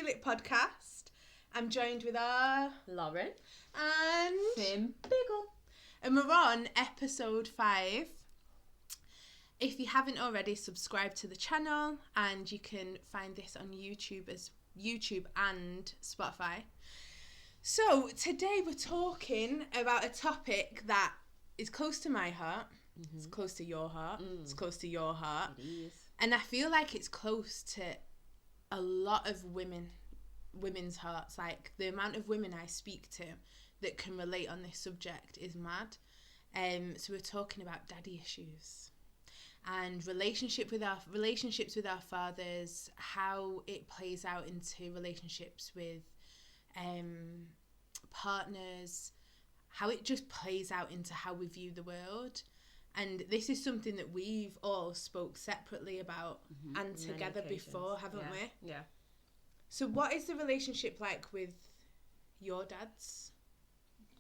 Feel It podcast. I'm joined with our Lauren and Tim Biggle. And we're on episode 5. If you haven't already, subscribe to the channel, and you can find this on YouTube and Spotify. So today we're talking about a topic that is close to my heart. Mm-hmm. It's close to your heart. It's close to your heart. It is. And I feel like it's close to a lot of women's hearts. Like, the amount of women I speak to that can relate on this subject is mad. So we're talking about daddy issues and relationships with our fathers, how it plays out into relationships with partners, how it just plays out into how we view the world. And this is something that we've all spoke separately about and together before, haven't we? Yeah. So what is the relationship like with your dads?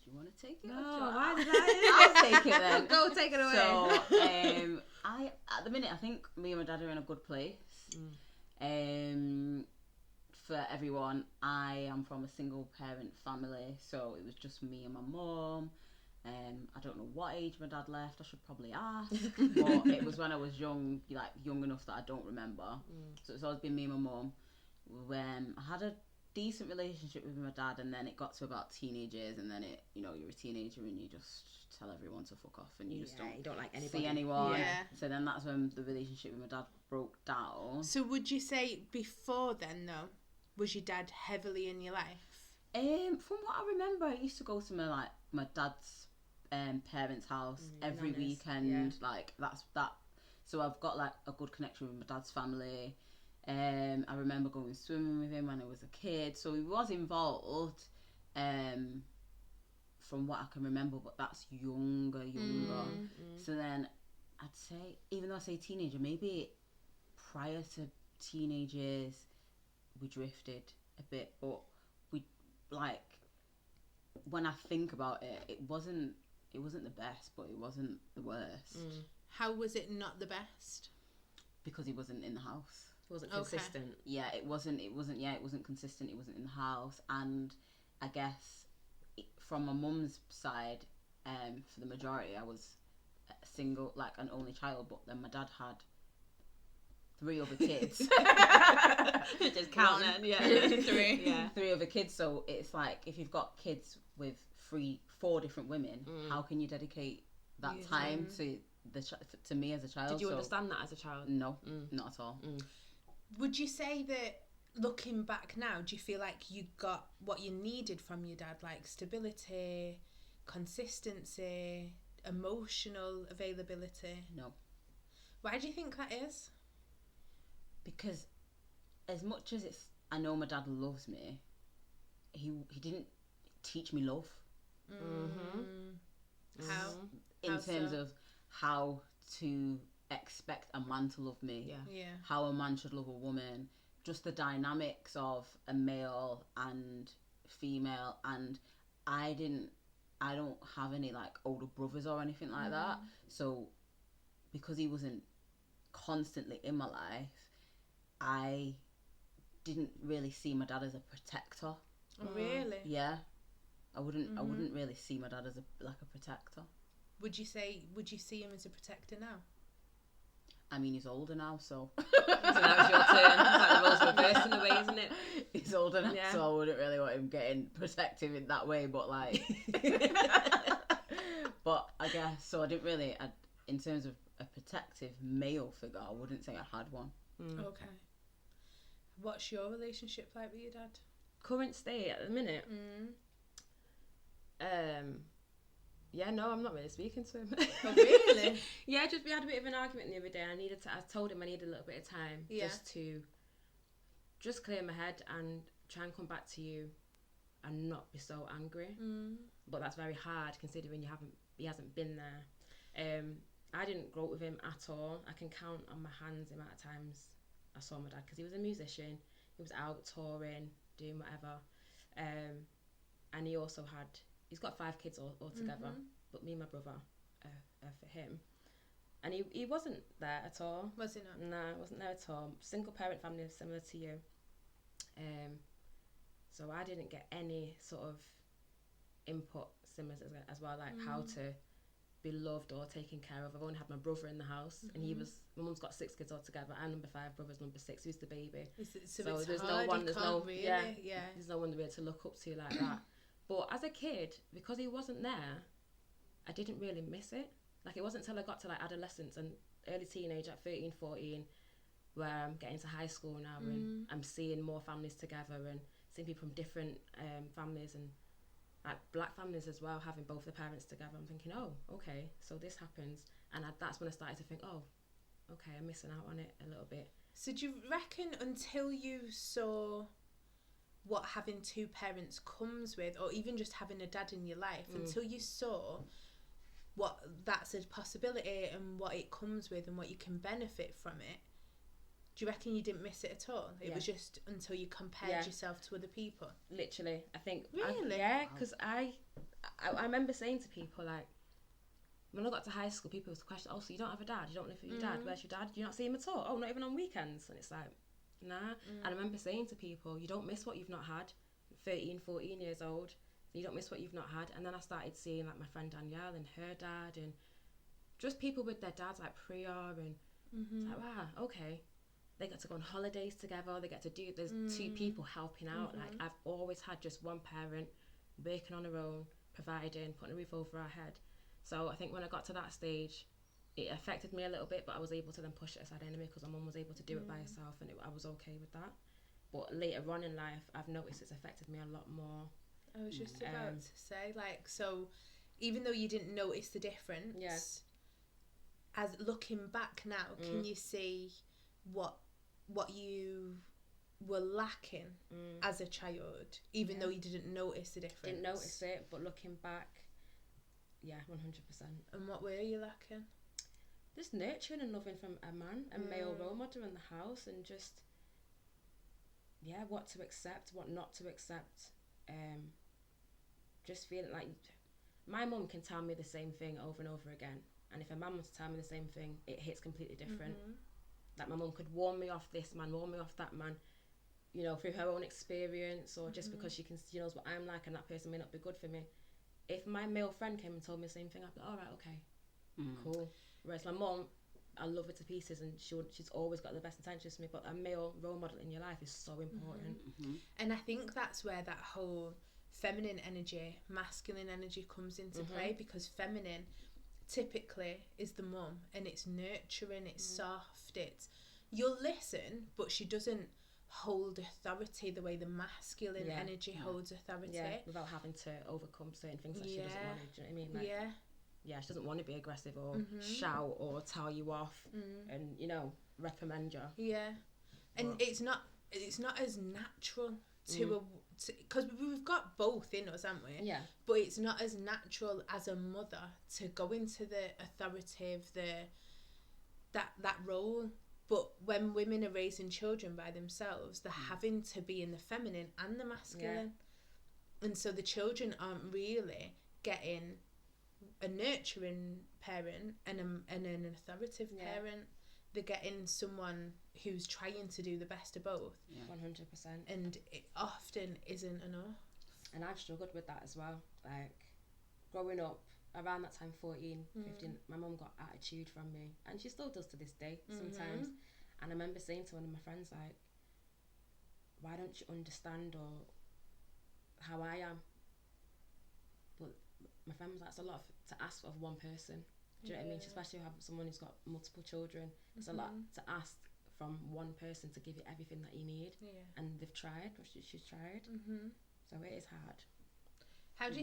Do you want to take it? No, why did I'll take it then. Go, take it away. So, I at the minute, I think me and my dad are in a good place. For everyone, I am from a single parent family, so it was just me and my mum. I don't know what age my dad left. I should probably ask, but it was when I was young enough that I don't remember. So it's always been me and my mum. When I had a decent relationship with my dad, and then it got to about teenage years, and then you're a teenager and you just tell everyone to fuck off, and you just don't like anybody. see anyone. Yeah. So then that's when the relationship with my dad broke down. So would you say before then, though, was your dad heavily in your life? From what I remember, I used to go to my dad's parents' house every weekend. Yeah. Like that's that. So I've got like a good connection with my dad's family. I remember going swimming with him when I was a kid, so he was involved. From what I can remember, but that's younger. So then I'd say, even though I say teenager, maybe prior to teenage years, we drifted a bit, but we, like, when I think about it, it wasn't the best, but it wasn't the worst. How was it not the best? Because he wasn't in the house. It wasn't consistent. Yeah, it wasn't consistent. It wasn't in the house. And I guess from my mum's side, for the majority, I was single, like an only child, but then my dad had 3 other kids. Just count then, yeah. 3. Yeah. 3 other kids, so it's like, if you've got kids with 4 different women, how can you dedicate that time to me as a child? Did you understand that as a child? No, not at all. Would you say that, looking back now, do you feel like you got what you needed from your dad, like stability, consistency, emotional availability? No. Why do you think that is? Because as much as I know my dad loves me, he didn't teach me love. How? In How terms so? of how to expect a man to love me, Yeah. how a man should love a woman, just the dynamics of a male and female. And I don't have any like older brothers or anything like that, so because he wasn't constantly in my life, I didn't really see my dad as a protector. Oh, really? Yeah, I wouldn't really see my dad as a protector. Would you see him as a protector now? I mean, he's older now, so So now it's your turn. It's like the roles reversed in a way, isn't it? he's older now, Yeah. so I wouldn't really want him getting protective in that way. But like, but I guess so. I didn't really, in terms of a protective male figure, I wouldn't say I had one. Okay. What's your relationship like with your dad? Current state at the minute. Yeah, no, I'm not really speaking to him. Oh, really? Yeah, we had a bit of an argument the other day, and I told him I needed a little bit of time just to clear my head and try and come back to you and not be so angry. But that's very hard considering he hasn't been there. I didn't grow up with him at all. I can count on my hands the amount of times I saw my dad, because he was a musician. He was out touring, doing whatever. And he's got 5 kids all together, but me and my brother are for him. And he wasn't there at all. Was he not? No, he wasn't there at all. Single parent family, similar to you. So I didn't get any sort of input similar as well, like how to be loved or taken care of. I've only had my brother in the house, and my mum's got 6 kids altogether. I'm number 5, brother's number 6, who's the baby. So there's no one, there's no one really to look up to like that. But as a kid, because he wasn't there, I didn't really miss it. Like, it wasn't until I got to like adolescence and early teenage at 13, 14, where I'm getting to high school now, and I'm seeing more families together and seeing people from different families, and like black families as well, having both the parents together. I'm thinking, oh, okay, so this happens. And that's when I started to think, oh, okay, I'm missing out on it a little bit. So do you reckon until you saw what having 2 parents comes with, or even just having a dad in your life, until you saw what that's a possibility and what it comes with and what you can benefit from it, do you reckon you didn't miss it at all? It was just until you compared yourself to other people? Literally, I think. Really? Because I remember saying to people, like, when I got to high school, people used to question, oh, so you don't have a dad? You don't live with your dad? Where's your dad? Do you not see him at all? Oh, not even on weekends? And it's like, nah. And I remember saying to people, you don't miss what you've not had. 13, 14 years old, you don't miss what you've not had. And then I started seeing, like, my friend Danielle and her dad, and just people with their dads, like Priya, and it's like, wow, okay. They get to go on holidays together. They get to do. There's 2 people helping out. Like, I've always had just one parent working on their own, providing, putting a roof over our head. So I think when I got to that stage, it affected me a little bit, but I was able to then push it aside anyway, because my mum was able to do it by herself, and I was okay with that. But later on in life, I've noticed it's affected me a lot more. I was just about to say, like, so even though you didn't notice the difference, as looking back now, can you see what you were lacking as a child, even though you didn't notice the difference? Didn't notice it, but looking back, 100%. And what were you lacking? Just nurturing and loving from a man, a male role model in the house, and just what to accept, what not to accept. Just feeling like my mum can tell me the same thing over and over again, and if a man wants to tell me the same thing, it hits completely different. Like, my mum could warn me off this man, warn me off that man, you know, through her own experience, or just because she knows what I'm like, and that person may not be good for me. If my male friend came and told me the same thing, I'd be like, all right, okay, cool. Whereas my mum, I love her to pieces, and she's always got the best intentions for me, but a male role model in your life is so important. And I think that's where that whole feminine energy, masculine energy comes into play, because feminine typically is the mum, and it's nurturing, it's soft, it's, you'll listen, but she doesn't hold authority the way the masculine energy holds authority, without having to overcome certain things that she doesn't want to. Do you know what I mean? Like, she doesn't want to be aggressive or shout or tell you off and, you know, reprimand you. And it's not as natural because we've got both in us, haven't we? But it's not as natural as a mother to go into the authoritative, that role. But when women are raising children by themselves, they're having to be in the feminine and the masculine, and so the children aren't really getting a nurturing parent and an authoritative parent. They're getting someone who's trying to do the best of both. 100%. And it often isn't enough. And I've struggled with that as well. Like, growing up, around that time, 14, 15, my mum got attitude from me. And she still does to this day, sometimes. And I remember saying to one of my friends, like, why don't you understand or how I am? But my friend was like, it's a lot to ask of one person. Do you know what I mean? Especially have someone who's got multiple children. It's a lot to ask from one person to give you everything that you need. And they've tried, or she's tried. So it is hard. How do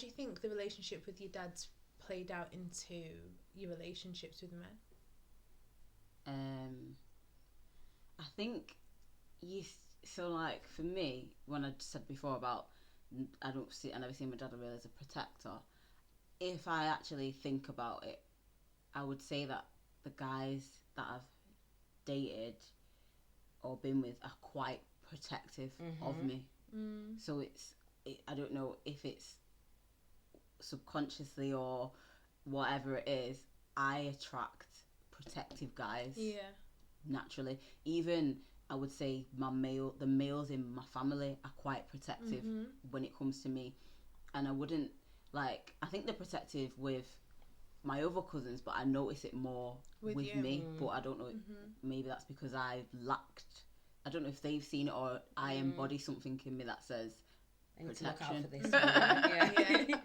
you think the relationship with your dad's played out into your relationships with men? I think so, like, for me, when I said before about I never see my dad really as a protector, if I actually think about it, I would say that the guys that I've dated or been with are quite protective of me. So I don't know if it's subconsciously or whatever it is, I attract protective guys naturally. Even I would say the males in my family are quite protective when it comes to me, and I wouldn't like. I think they're protective with my other cousins, but I notice it more with me. But I don't know. Maybe that's because I've lacked. I don't know if they've seen it or I embody something in me that says I need protection. to look out for this one. Yeah.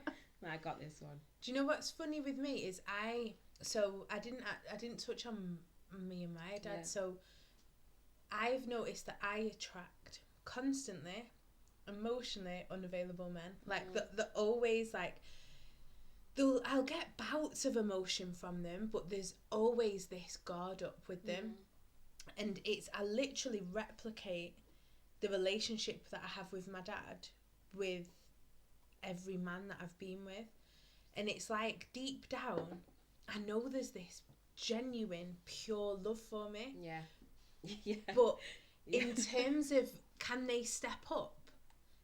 I got this one. Do you know what's funny with me is I didn't touch on me and my dad. So I've noticed that I attract constantly emotionally unavailable men. Like they're always like I'll get bouts of emotion from them, but there's always this guard up with them. And I literally replicate the relationship that I have with my dad with every man that I've been with. And it's like deep down, I know there's this genuine, pure love for me. Yeah. But in terms of can they step up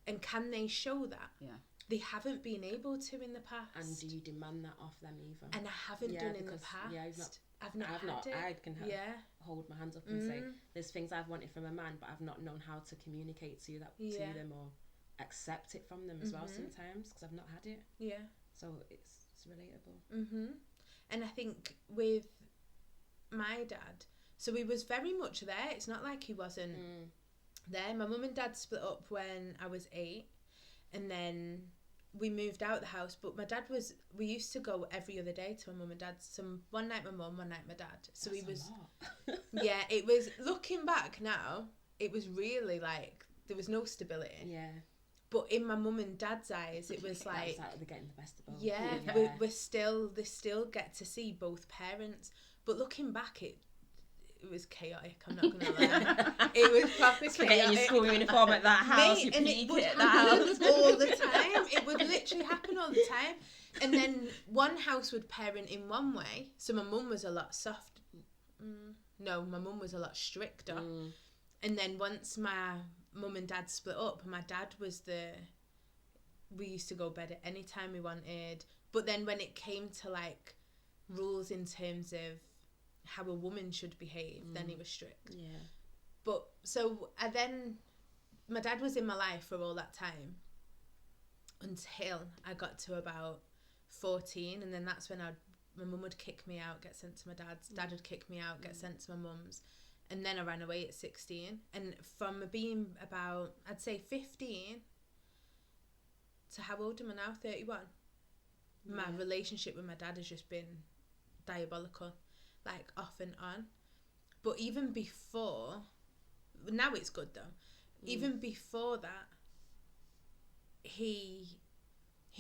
and can they show that? Yeah. They haven't been able to in the past. And do you demand that off them either? And I haven't done in the past. Yeah, I've not had it. I can hold my hands up and say there's things I've wanted from a man, but I've not known how to communicate to them or accept it from them as well sometimes because I've not had it. Yeah. So it's relatable. And I think with my dad, so he was very much there. It's not like he wasn't there. My mum and dad split up when I was 8, and then we moved out the house. But my dad we used to go every other day to my mum and dad's. One night my mum, one night my dad. So That's he was, a lot. yeah. It was, looking back now, it was really like there was no stability. Yeah. But in my mum and dad's eyes, it was like they're getting the best of both. Yeah, they still get to see both parents. But looking back, it was chaotic. I'm not gonna lie. It was proper chaotic. Getting your school uniform at that house, and it would happen all the time. It would literally happen all the time. And then one house would parent in one way, so my mum was a lot soft. No, my mum was a lot stricter. And then once my mum and dad split up, my dad was we used to go to bed at any time we wanted. But then when it came to like rules in terms of how a woman should behave, then he was strict. Yeah. But so my dad was in my life for all that time until I got to about 14, and then that's when my mum would kick me out, get sent to my dad's. Dad would kick me out, get sent to my mum's. And then I ran away at 16. And from being about, I'd say 15 to how old am I now? 31. Yeah. My relationship with my dad has just been diabolical, like off and on. But even before, now it's good though. Even before that, he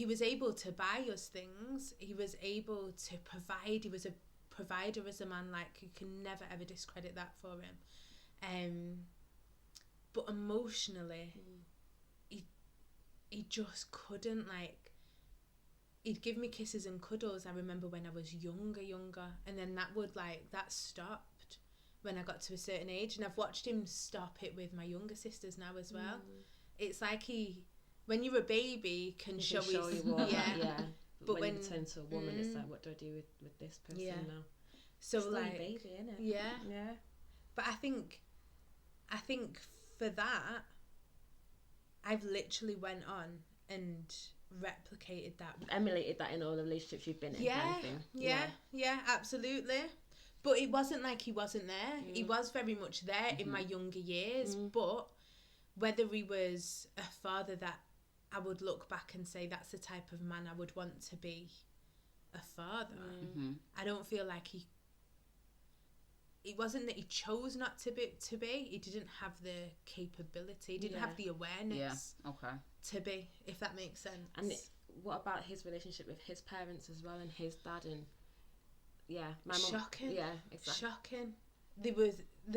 was able to buy us things. He was able to provide. He was a provider as a man. Like, you can never ever discredit that for him. But emotionally, he just couldn't, like, he'd give me kisses and cuddles, I remember, when I was younger, and then that stopped when I got to a certain age, and I've watched him stop it with my younger sisters now as well. It's like when you're a baby, can show you what, yeah. But when you turn to a woman, it's like, what do I do with this person now? So still like, a baby, innit? Yeah. But I think for that, I've literally went on and replicated that, emulated that in all the relationships you've been in. Yeah, kind of thing. Yeah, absolutely. But it wasn't like he wasn't there. He was very much there in my younger years. But whether he was a father that I would look back and say that's the type of man I would want to be a father, I don't feel like it wasn't that he chose not to be. He didn't have the capability. He didn't have the awareness to be, if that makes sense. And what about his relationship with his parents as well, and his dad? And my mum. Shocking. Yeah, exactly. Shocking.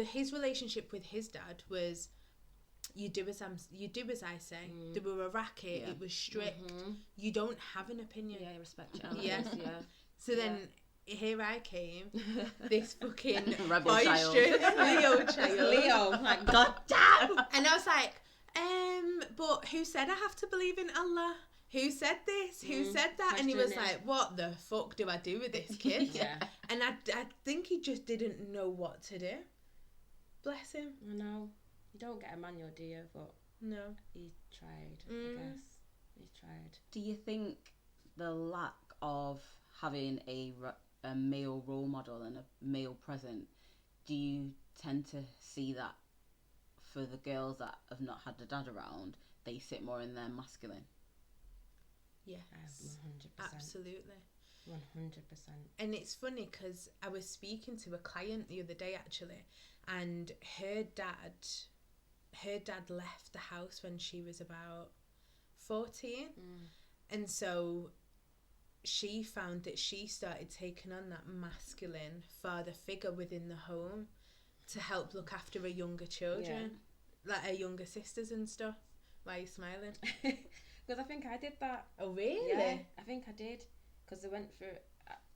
His relationship with his dad was, you do as I say. They were a racket. It was strict. You don't have an opinion. Yeah, respect your elders. Yeah. So then here I came, this fucking rebel boisterous child. Leo, like, God damn. And I was like, but who said I have to believe in Allah? Who said this? Who said that? And he was like, what the fuck do I do with this kid? Yeah. And I think he just didn't know what to do. Bless him. I know. You don't get a manual, do you? But no, he tried. I guess he tried. Do you think the lack of having a male role model and a male present, do you tend to see that for the girls that have not had the dad around, they sit more in their masculine? Yes, 100%. Absolutely. 100%. And it's funny because I was speaking to a client the other day actually, and her dad left the house when she was about 14, and so she found that she started taking on that masculine father figure within the home to help look after her younger children, like her younger sisters and stuff. Why are you smiling? Because I think I did that. Oh really? Yeah, I think I did. Because I went through.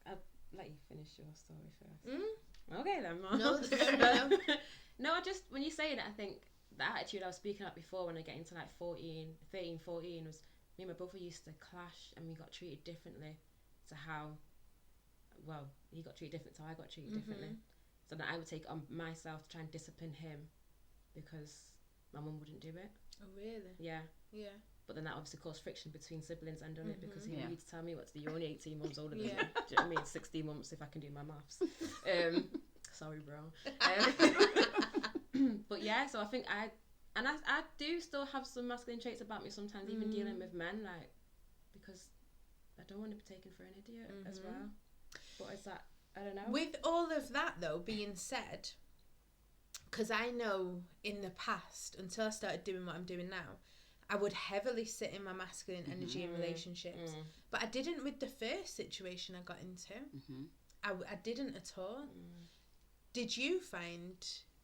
I'll let you finish your story first. Okay then, Mom. No. No, I just, when you say that, I think the attitude I was speaking about before when I get into like 13, 14 was me and my brother used to clash, and we got treated differently to how, well, he got treated different to how I got treated differently. So that I would take on myself to try and discipline him because my mum wouldn't do it. Oh really? Yeah. Yeah. But then that obviously caused friction between siblings and done it because he Yeah. needs to tell me what to do. You're only 18 months older than me. Do you know what I mean? 16 months if I can do my maths. Sorry, bro. But yeah, so I think I do still have some masculine traits about me sometimes, even dealing with men, like, because I don't want to be taken for an idiot as well. But is that, I don't know. With all of that though being said, because I know in the past, until I started doing what I'm doing now, I would heavily sit in my masculine energy in relationships. But I didn't with the first situation I got into. I didn't at all. Did you find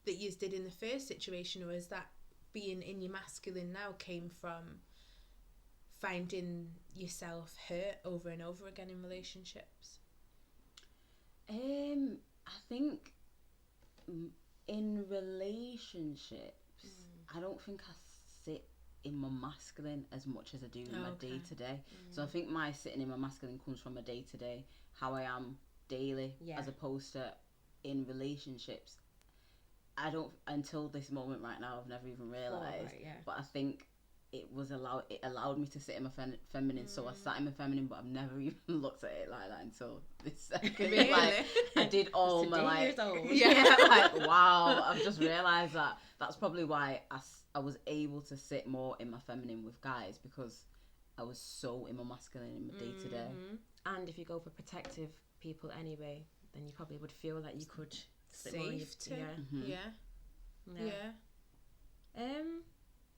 that you did in the first situation, or is that being in your masculine now came from finding yourself hurt over and over again in relationships? I think in relationships, I don't think I sit in my masculine as much as I do in my day to day. So I think my sitting in my masculine comes from my day to day, how I am daily, as opposed to in relationships. I don't, until this moment right now, I've never even realised. But I think it allowed me to sit in my feminine. So I sat in my feminine, but I've never even looked at it like that until this second. Really? Like, I did all my like, years old. like wow. I've just realised that that's probably why I was able to sit more in my feminine with guys, because I was so in my masculine in my day to day. And if you go for protective people anyway, then you probably would feel that you could sit more in your,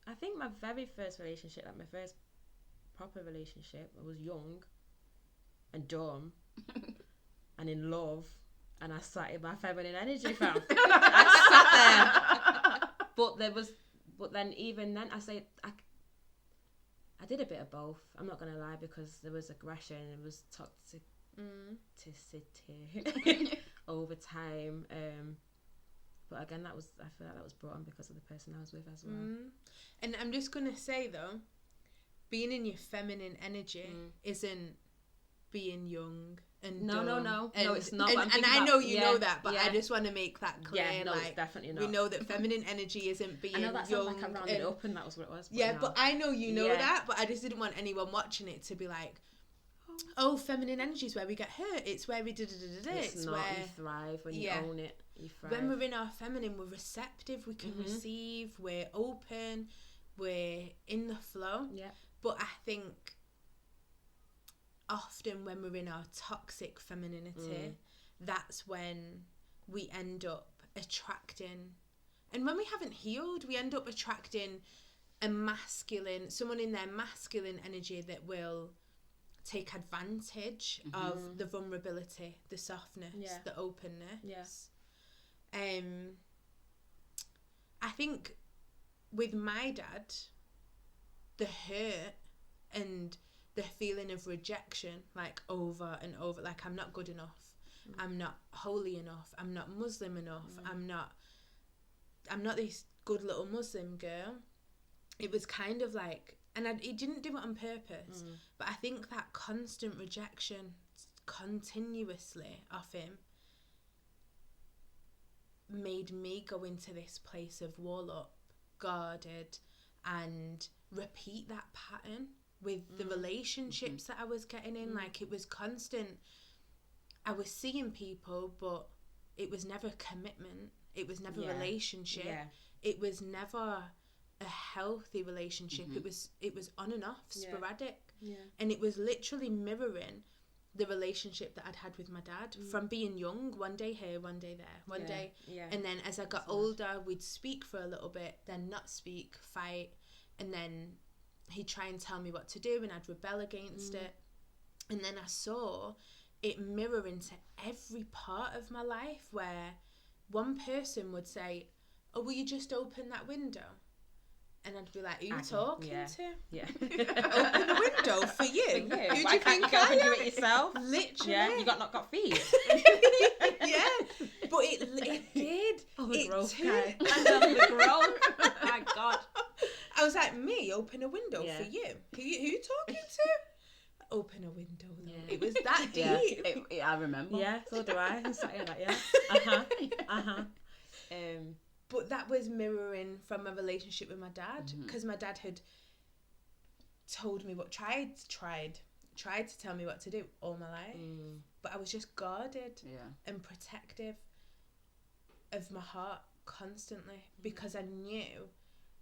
I think my very first relationship, like my first proper relationship, I was young and dumb and in love, and I sat in my feminine energy, fam. I sat there. But then even then, I did a bit of both. I'm not gonna lie, because there was aggression, there was toxicity over time. But again, I feel like that was brought on because of the person I was with as well. And I'm just gonna say though, being in your feminine energy isn't being young and no, it's not. And I know you know that, but I just want to make that clear. Yeah, no, like, it's definitely not. We know that feminine energy isn't being I know that young. sounds like I rounded it up, and that was what it was. But but I know you know that, but I just didn't want anyone watching it to be like, oh, feminine energy is where we get hurt. It's where we It's not. where You thrive when you own it. You thrive. When we're in our feminine, we're receptive. We can receive. We're open. We're in the flow. Yeah. But I think often when we're in our toxic femininity, that's when we end up attracting, and when we haven't healed, we end up attracting someone in their masculine energy that will take advantage of the vulnerability, the softness, the openness. I think with my dad, the hurt and the feeling of rejection, like over and over, like I'm not good enough, I'm not holy enough, I'm not Muslim enough, I'm not this good little Muslim girl. It was kind of like, and he didn't do it on purpose, but I think that constant rejection continuously off him made me go into this place of wall up, guarded, and repeat that pattern with the relationships that I was getting in. Like, it was constant. I was seeing people, but it was never commitment. It was never relationship. Yeah. It was never a healthy relationship. It was on and off, sporadic. Yeah. And it was literally mirroring the relationship that I'd had with my dad from being young, one day here, one day there, one day. Yeah. And then as I got older, we'd speak for a little bit, then not speak, fight, and then he'd try and tell me what to do and I'd rebel against it. And then I saw it mirror into every part of my life, where one person would say, oh, will you just open that window? And I'd be like, who are you talking to? Yeah. Open the window for you? Who do you Why think can't you I do am? it yourself? Literally. Yeah, you not got feet. Yeah, but it did. Oh, the it growth took. guy. I love the growth. My God. I was like, me, open a window Yeah. for you. Who you talking to? Open a window. Though. Yeah. It was that deep. I remember. Yeah, so do I. I'm sat here like, yeah. But that was mirroring from my relationship with my dad, because my dad had told me tried to tell me what to do all my life, but I was just guarded and protective of my heart constantly, because I knew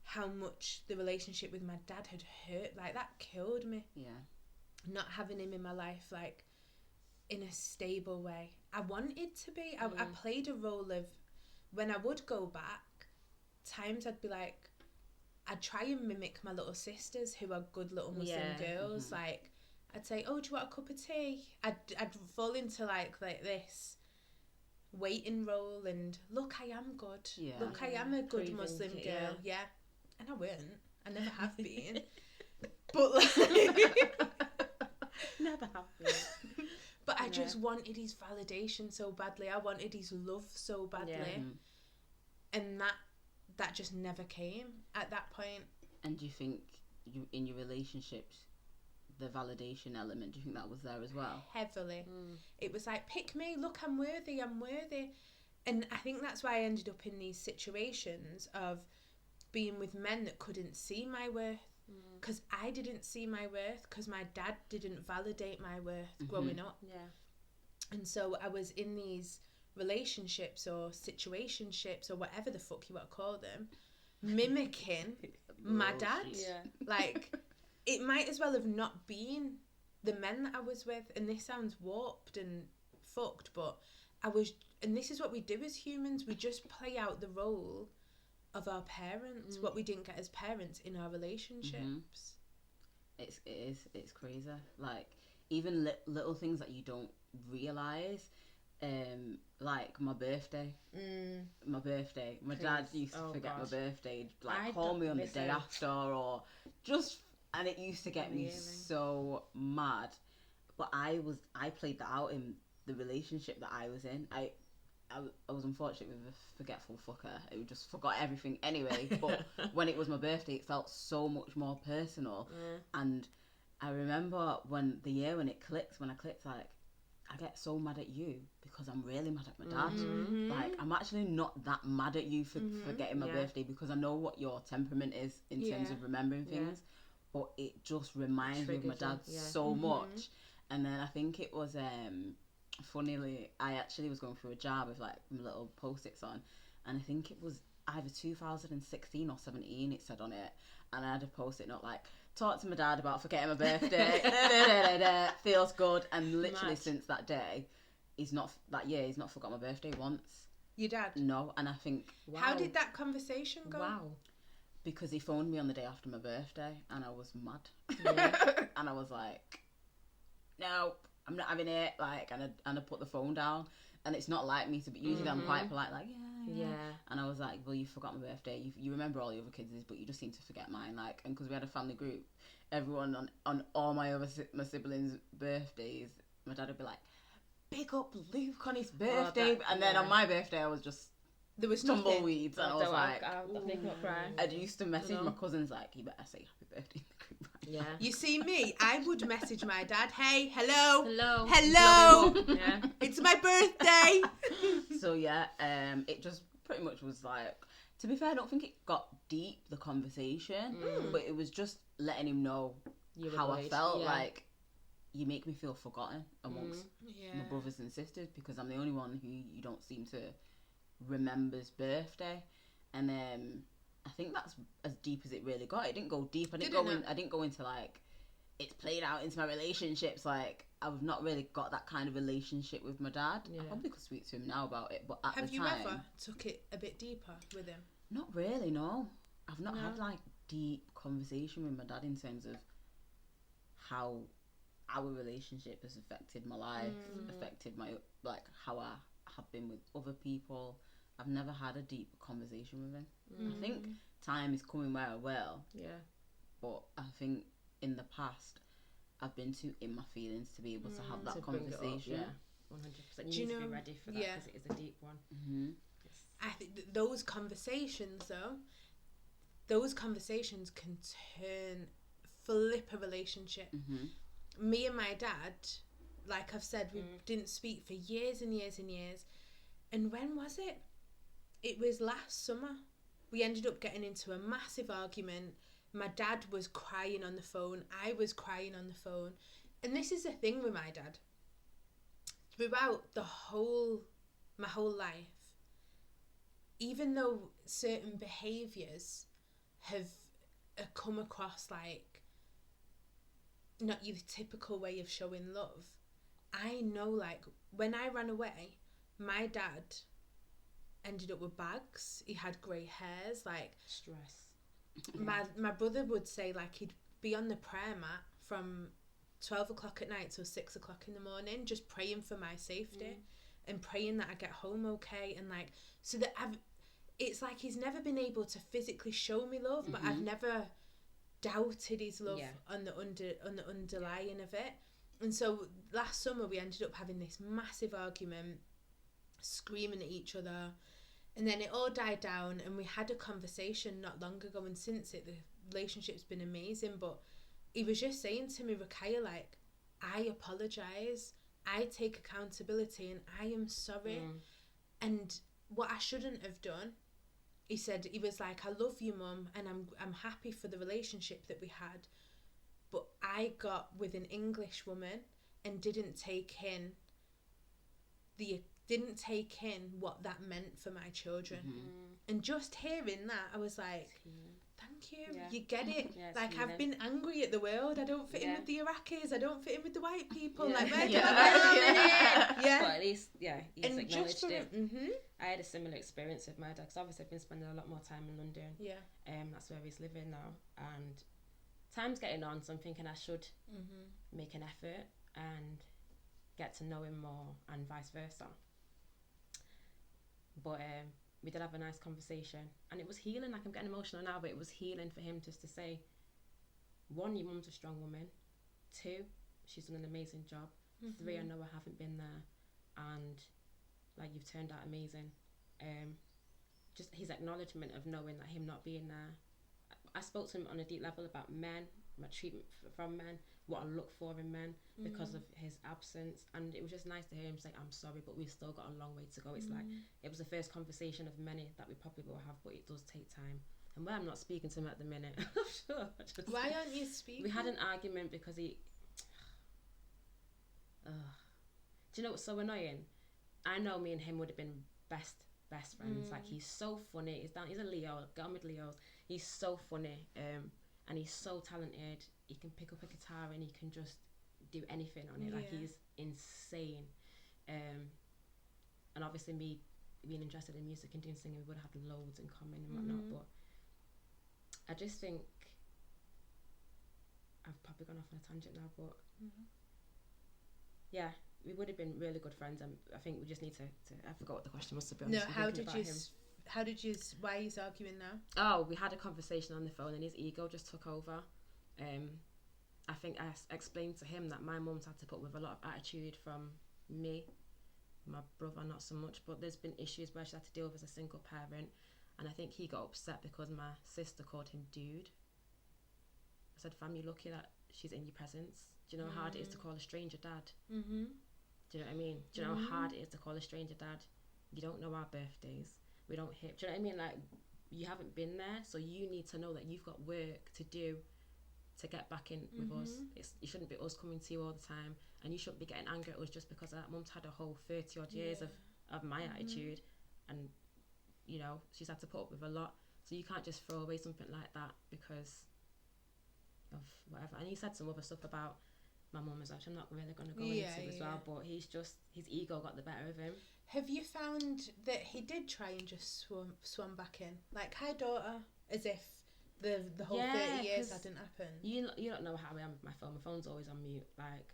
how much the relationship with my dad had hurt. Like, that killed me. Not having him in my life, like, in a stable way. I wanted to be. I played a role of, when I would go back, times I'd be like, I'd try and mimic my little sisters who are good little Muslim girls. Like, I'd say, oh, do you want a cup of tea? I'd fall into like this waiting role, and look, I am good. Look, I am a good Proving Muslim it, girl. Yeah. And I weren't. I never have been. But like... Never have been. But I just wanted his validation so badly. I wanted his love so badly. And that just never came at that point. And do you think in your relationships, the validation element, do you think that was there as well? Heavily. It was like, pick me, look, I'm worthy. And I think that's why I ended up in these situations of being with men that couldn't see my worth. Because I didn't see my worth, because my dad didn't validate my worth growing up. And so I was in these relationships or situationships or whatever the fuck you want to call them, mimicking my dad. Like, it might as well have not been the men that I was with. And this sounds warped and fucked, but and this is what we do as humans, we just play out the role of our parents, what we didn't get as parents in our relationships. It's crazy. Like, even little things that you don't realise, like my birthday. My dad used to forget my birthday, like call me on the day after, or just, and it used to get me so mad. But I played that out in the relationship that I was in. I was unfortunate with a forgetful fucker who just forgot everything anyway. But when it was my birthday, it felt so much more personal. And I remember when it clicked, like, I get so mad at you because I'm really mad at my dad. Like, I'm actually not that mad at you for forgetting my birthday, because I know what your temperament is in terms of remembering things. But it just reminds me of my dad so much. And then I think it was... funnily, I actually was going through a jar with like little post-its on, and I think it was either 2016 or 17 it said on it, and I had a post-it note like, talk to my dad about forgetting my birthday. Feels good. And literally since that day, he's not forgot my birthday once. Your dad? No. And I think, how did that conversation go? Because he phoned me on the day after my birthday, and I was mad. And I was like, no, I'm not having it, like, and I put the phone down. And it's not like me to be, usually I'm quite polite, like, yeah. And I was like, well, you forgot my birthday, you remember all the other kids', but you just seem to forget mine, like, and because we had a family group, everyone on all my siblings' birthdays, my dad would be like, big up Luke on his birthday, and then on my birthday I was just, there was tumbleweeds, and I was like, I used to message my cousins like, you better say happy birthday in the group. You see me, I would message my dad, hey, hello, hello, it's my birthday. So it just pretty much was like, to be fair, I don't think it got deep, the conversation, but it was just letting him know how I felt. Like, you make me feel forgotten amongst my brothers and sisters because I'm the only one who you don't seem to remember's birthday. And I think that's as deep as it really got. It didn't go deep. I didn't go into like, it's played out into my relationships. Like, I've not really got that kind of relationship with my dad. I probably could speak to him now about it, but at the time... Have you ever took it a bit deeper with him? Not really, no. I've not had like deep conversation with my dad in terms of how our relationship has affected my life, affected my, like, how I have been with other people. I've never had a deep conversation with him. I think time is coming where I will. Yeah. But I think in the past, I've been too in my feelings to be able to have that conversation. 100%. You need to be ready for that because it is a deep one. I think those conversations, though, those conversations can flip a relationship. Me and my dad, like I've said, we didn't speak for years and years and years. And when was it? It was last summer. We ended up getting into a massive argument. My dad was crying on the phone. I was crying on the phone. And this is the thing with my dad. Throughout my whole life, even though certain behaviours have come across like not your typical way of showing love, I know, like, when I ran away, my dad ended up with bags. He had grey hairs, like stress. My brother would say, like, he'd be on the prayer mat from 12 o'clock at night till 6 o'clock in the morning, just praying for my safety and praying that I get home okay, and like, so that it's like he's never been able to physically show me love, but I've never doubted his love on the underlying of it. And so last summer we ended up having this massive argument, screaming at each other, and then it all died down, and we had a conversation not long ago, and since it, the relationship's been amazing. But he was just saying to me, Rakaya, like, I apologise, I take accountability, and I am sorry, and what I shouldn't have done. He said, he was like, I love you, Mum, and I'm happy for the relationship that we had, but I got with an English woman and didn't take in what that meant for my children. And just hearing that, I was like, thank you, you get it. Like, I've been angry at the world. I don't fit in with the Iraqis, I don't fit in with the white people. Like, where can I fit in? But at least, he's and acknowledged it. I had a similar experience with my dad, because obviously I've been spending a lot more time in London. That's where he's living now, and time's getting on, so I'm thinking I should make an effort and get to know him more, and vice versa. But we did have a nice conversation, and it was healing. Like, I'm getting emotional now, but it was healing for him just to say, 1, your mum's a strong woman. 2, she's done an amazing job. 3, I know I haven't been there, and like, you've turned out amazing. Just his acknowledgement of knowing that him not being there. I spoke to him on a deep level about men, my treatment from men, what I look for in men because of his absence, and it was just nice to hear him say, I'm sorry, but we've still got a long way to go. It's like, it was the first conversation of many that we probably will have, but it does take time. And where I'm not speaking to him at the minute, I'm sure. Why aren't you speaking? We had an argument because he... do you know what's so annoying? I know me and him would have been best friends. Like, he's so funny. He's a Leo. Get on with Leos. He's so funny, and he's so talented. He can pick up a guitar and he can just do anything on it. Like, he's insane. And obviously, me being interested in music and doing singing, we would have had loads in common and whatnot. But I just think I've probably gone off on a tangent now. But yeah, we would have been really good friends, and I think we just need to I forgot what the question was, to be honest. No, why are you arguing now? Oh, we had a conversation on the phone, and his ego just took over. I think I explained to him that my mum's had to put with a lot of attitude from me, my brother not so much, but there's been issues where she had to deal with as a single parent, and I think he got upset because my sister called him dude. I said, fam, you're lucky that she's in your presence. Do you know how hard it is to call a stranger dad? Do you know what I mean? Do you know how hard it is to call a stranger dad? You don't know our birthdays. we don't hit. Do you know what I mean? Like, you haven't been there, so you need to know that you've got work to do to get back in with us. It shouldn't be us coming to you all the time, and you shouldn't be getting angry at us just because that mum's had a whole 30 odd years of my attitude, and you know, she's had to put up with a lot. So you can't just throw away something like that because of whatever. And he said some other stuff about my mum as well, which I'm not really going to go into as well, but he's just, his ego got the better of him. Have you found that he did try and just swim back in? Like, hi daughter, as if the whole 30 years hadn't happened. You don't know how I am with my phone. My phone's always on mute. Like,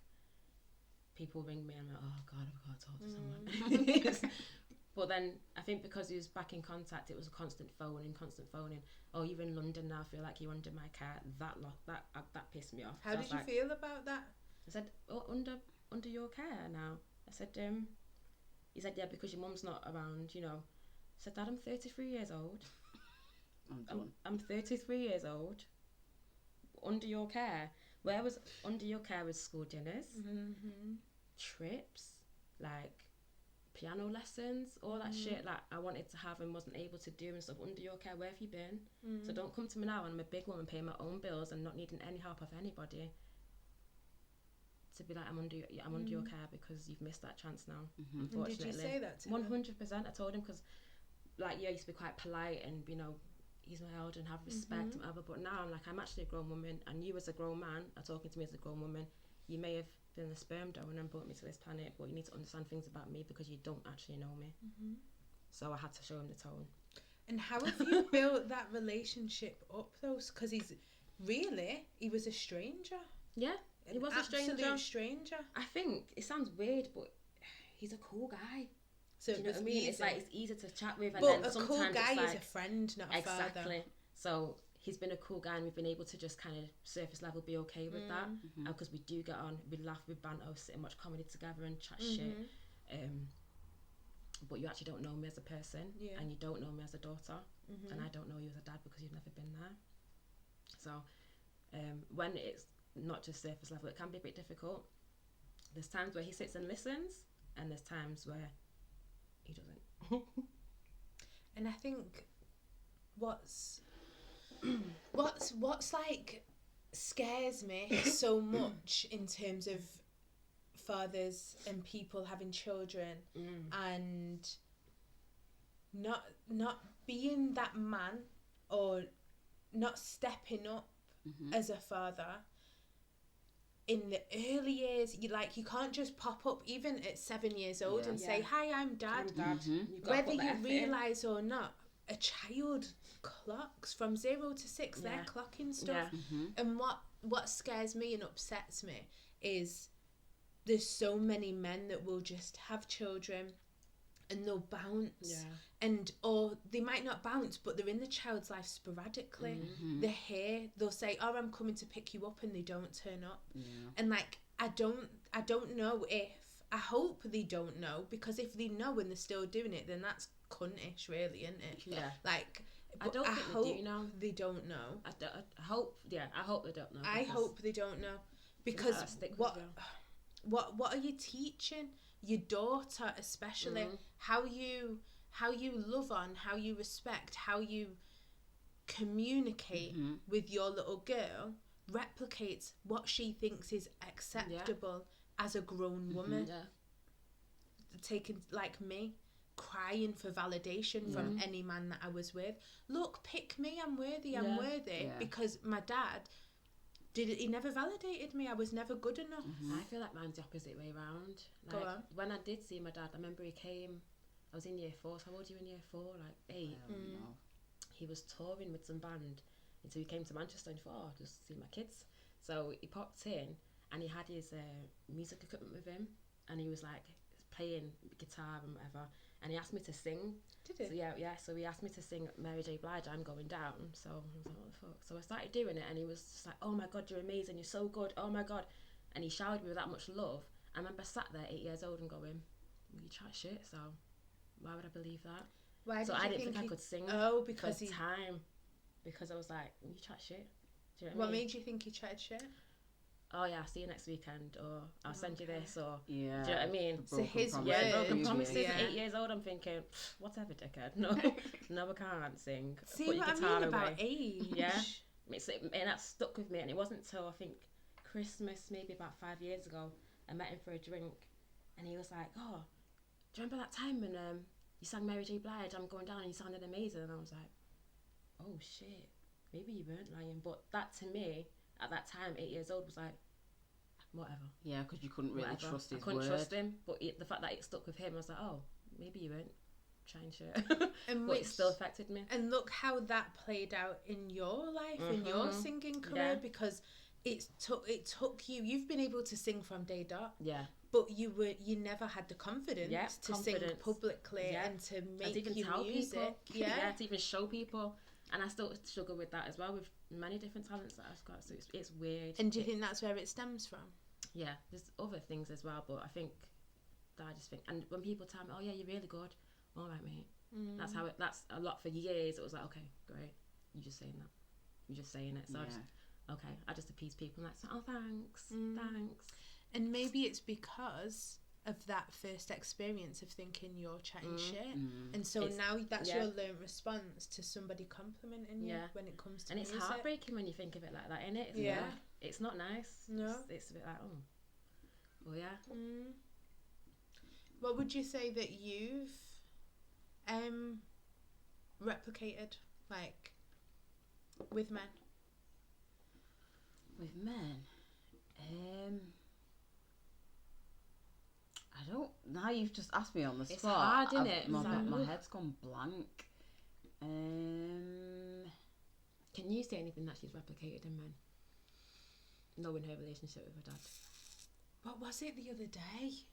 people ring me and I'm like, oh God, I've got to talk to someone. But then I think because he was back in contact, it was a constant phoning. Oh, you're in London now, I feel like you're under my care. That pissed me off. How did you feel about that? I said, oh, under your care now. I said, he said, yeah, because your mum's not around, you know. I said, Dad, I'm 33 years old. I'm 33 years old. Under your care. Where was under your care was school dinners, trips, like piano lessons, all that shit like I wanted to have and wasn't able to do and stuff. Under your care, where have you been? So don't come to me now when I'm a big woman paying my own bills and not needing any help of anybody to be like, I'm under your care because you've missed that chance now. Unfortunately. And did you say that to him? 100%. I told him because, like, I used to be quite polite and, you know, he's my elder and have respect and whatever, but now I'm like, I'm actually a grown woman, and you as a grown man are talking to me as a grown woman. You may have been a sperm donor and brought me to this planet, but you need to understand things about me because you don't actually know me. So I had to show him the tone. And how have you built that relationship up though? Because he was a stranger. Yeah, he was a stranger. I think it sounds weird, but he's a cool guy. So do you know what I mean? easy. It's like it's easy to chat with, and but then a sometimes cool guy it's like, is a friend, not a father. Exactly. So he's been a cool guy, and we've been able to just kind of surface level be okay with that, because we do get on, we laugh, we banter, we sit and watch comedy together and chat shit. But you actually don't know me as a person, and you don't know me as a daughter, and I don't know you as a dad because you've never been there. So when it's not just surface level, it can be a bit difficult. There's times where he sits and listens, and there's times where he doesn't. And I think what's like scares me so much in terms of fathers and people having children and not being that man or not stepping up as a father in the early years. You can't just pop up even at 7 years old and say, hi, I'm dad. Whether you realise or not, a child clocks from 0 to 6. They're clocking stuff. And what scares me and upsets me is there's so many men that will just have children and they'll bounce, or they might not bounce, but they're in the child's life sporadically. They're here, they'll say, oh, I'm coming to pick you up, and they don't turn up. And like, I don't know if, I hope they don't know, because if they know and they're still doing it, then that's cuntish, really, isn't it? Like, I don't think they do know. They don't know. I hope they don't know. I hope they don't know, because what are you teaching your daughter, especially how you love on, how you respect, how you communicate with your little girl replicates what she thinks is acceptable as a grown woman. Taking, like me, crying for validation from any man that I was with. Look, pick me, I'm worthy, because my dad he never validated me. I was never good enough. I feel like mine's the opposite way around. Go on. When I did see my dad, I remember he came, I was in year 4, so how old were you in year 4? Like 8. He was touring with some band, and so he came to Manchester and thought, oh, I'll just see my kids. So he popped in, and he had his music equipment with him, and he was like playing guitar and whatever, and he asked me to sing. Did he? So he asked me to sing Mary J. Blige, I'm Going Down. So I was like, what the fuck? So I started doing it, and he was just like, oh my God, you're amazing, you're so good, oh my God. And he showered me with that much love. I remember sat there 8 years old and going, well, you chat shit, so why would I believe that? I didn't think I could sing. Oh, because time. Because I was like, you chat shit. Do you know what made you think he chatted shit? oh yeah, I'll see you next weekend, or I'll send you this, or do you know what I mean? So his broken promises. Yeah. 8 years old, I'm thinking, whatever, dickhead. No, no, I can't sing. See Put your what guitar I mean about away. age? Yeah, and that stuck with me. And it wasn't until I think Christmas, maybe about 5 years ago, I met him for a drink, and he was like, "Oh, do you remember that time when you sang Mary J. Blige, I'm Going Down, and you sounded amazing?" And I was like, "Oh shit, maybe you weren't lying." But that to me, at that time, 8 years old, was like, whatever. Yeah, because you couldn't really trust his word. I couldn't trust him, but the fact that it stuck with him, I was like, oh, maybe you weren't trying shit. But it still affected me. And look how that played out in your life, in your singing career, because it took you. You've been able to sing from day dot. Yeah. But you never had the confidence to sing publicly and to make even your tell music. People. Yeah. To even show people. And I still struggle with that as well, with many different talents that I've got. So it's weird. And do you think that's where it stems from? Yeah, there's other things as well, but I think that I just think, and when people tell me, oh yeah, you're really good, all right, mate. That's a lot for years. It was like, okay, great, you're just saying that, you're just saying it. So I just appease people, and that's oh, thanks. And maybe it's because of that first experience of thinking you're chatting shit, and so now that's your learned response to somebody complimenting you when it comes to music. It's heartbreaking when you think of it like that, innit? It's not nice. No, it's a bit like, oh, well, yeah. What would you say that you've replicated, like, with men? With men, I don't. Now you've just asked me on the spot. It's hard, isn't it? My head's gone blank. Can you say anything that she's replicated in men? Knowing her relationship with her dad. What was it the other day?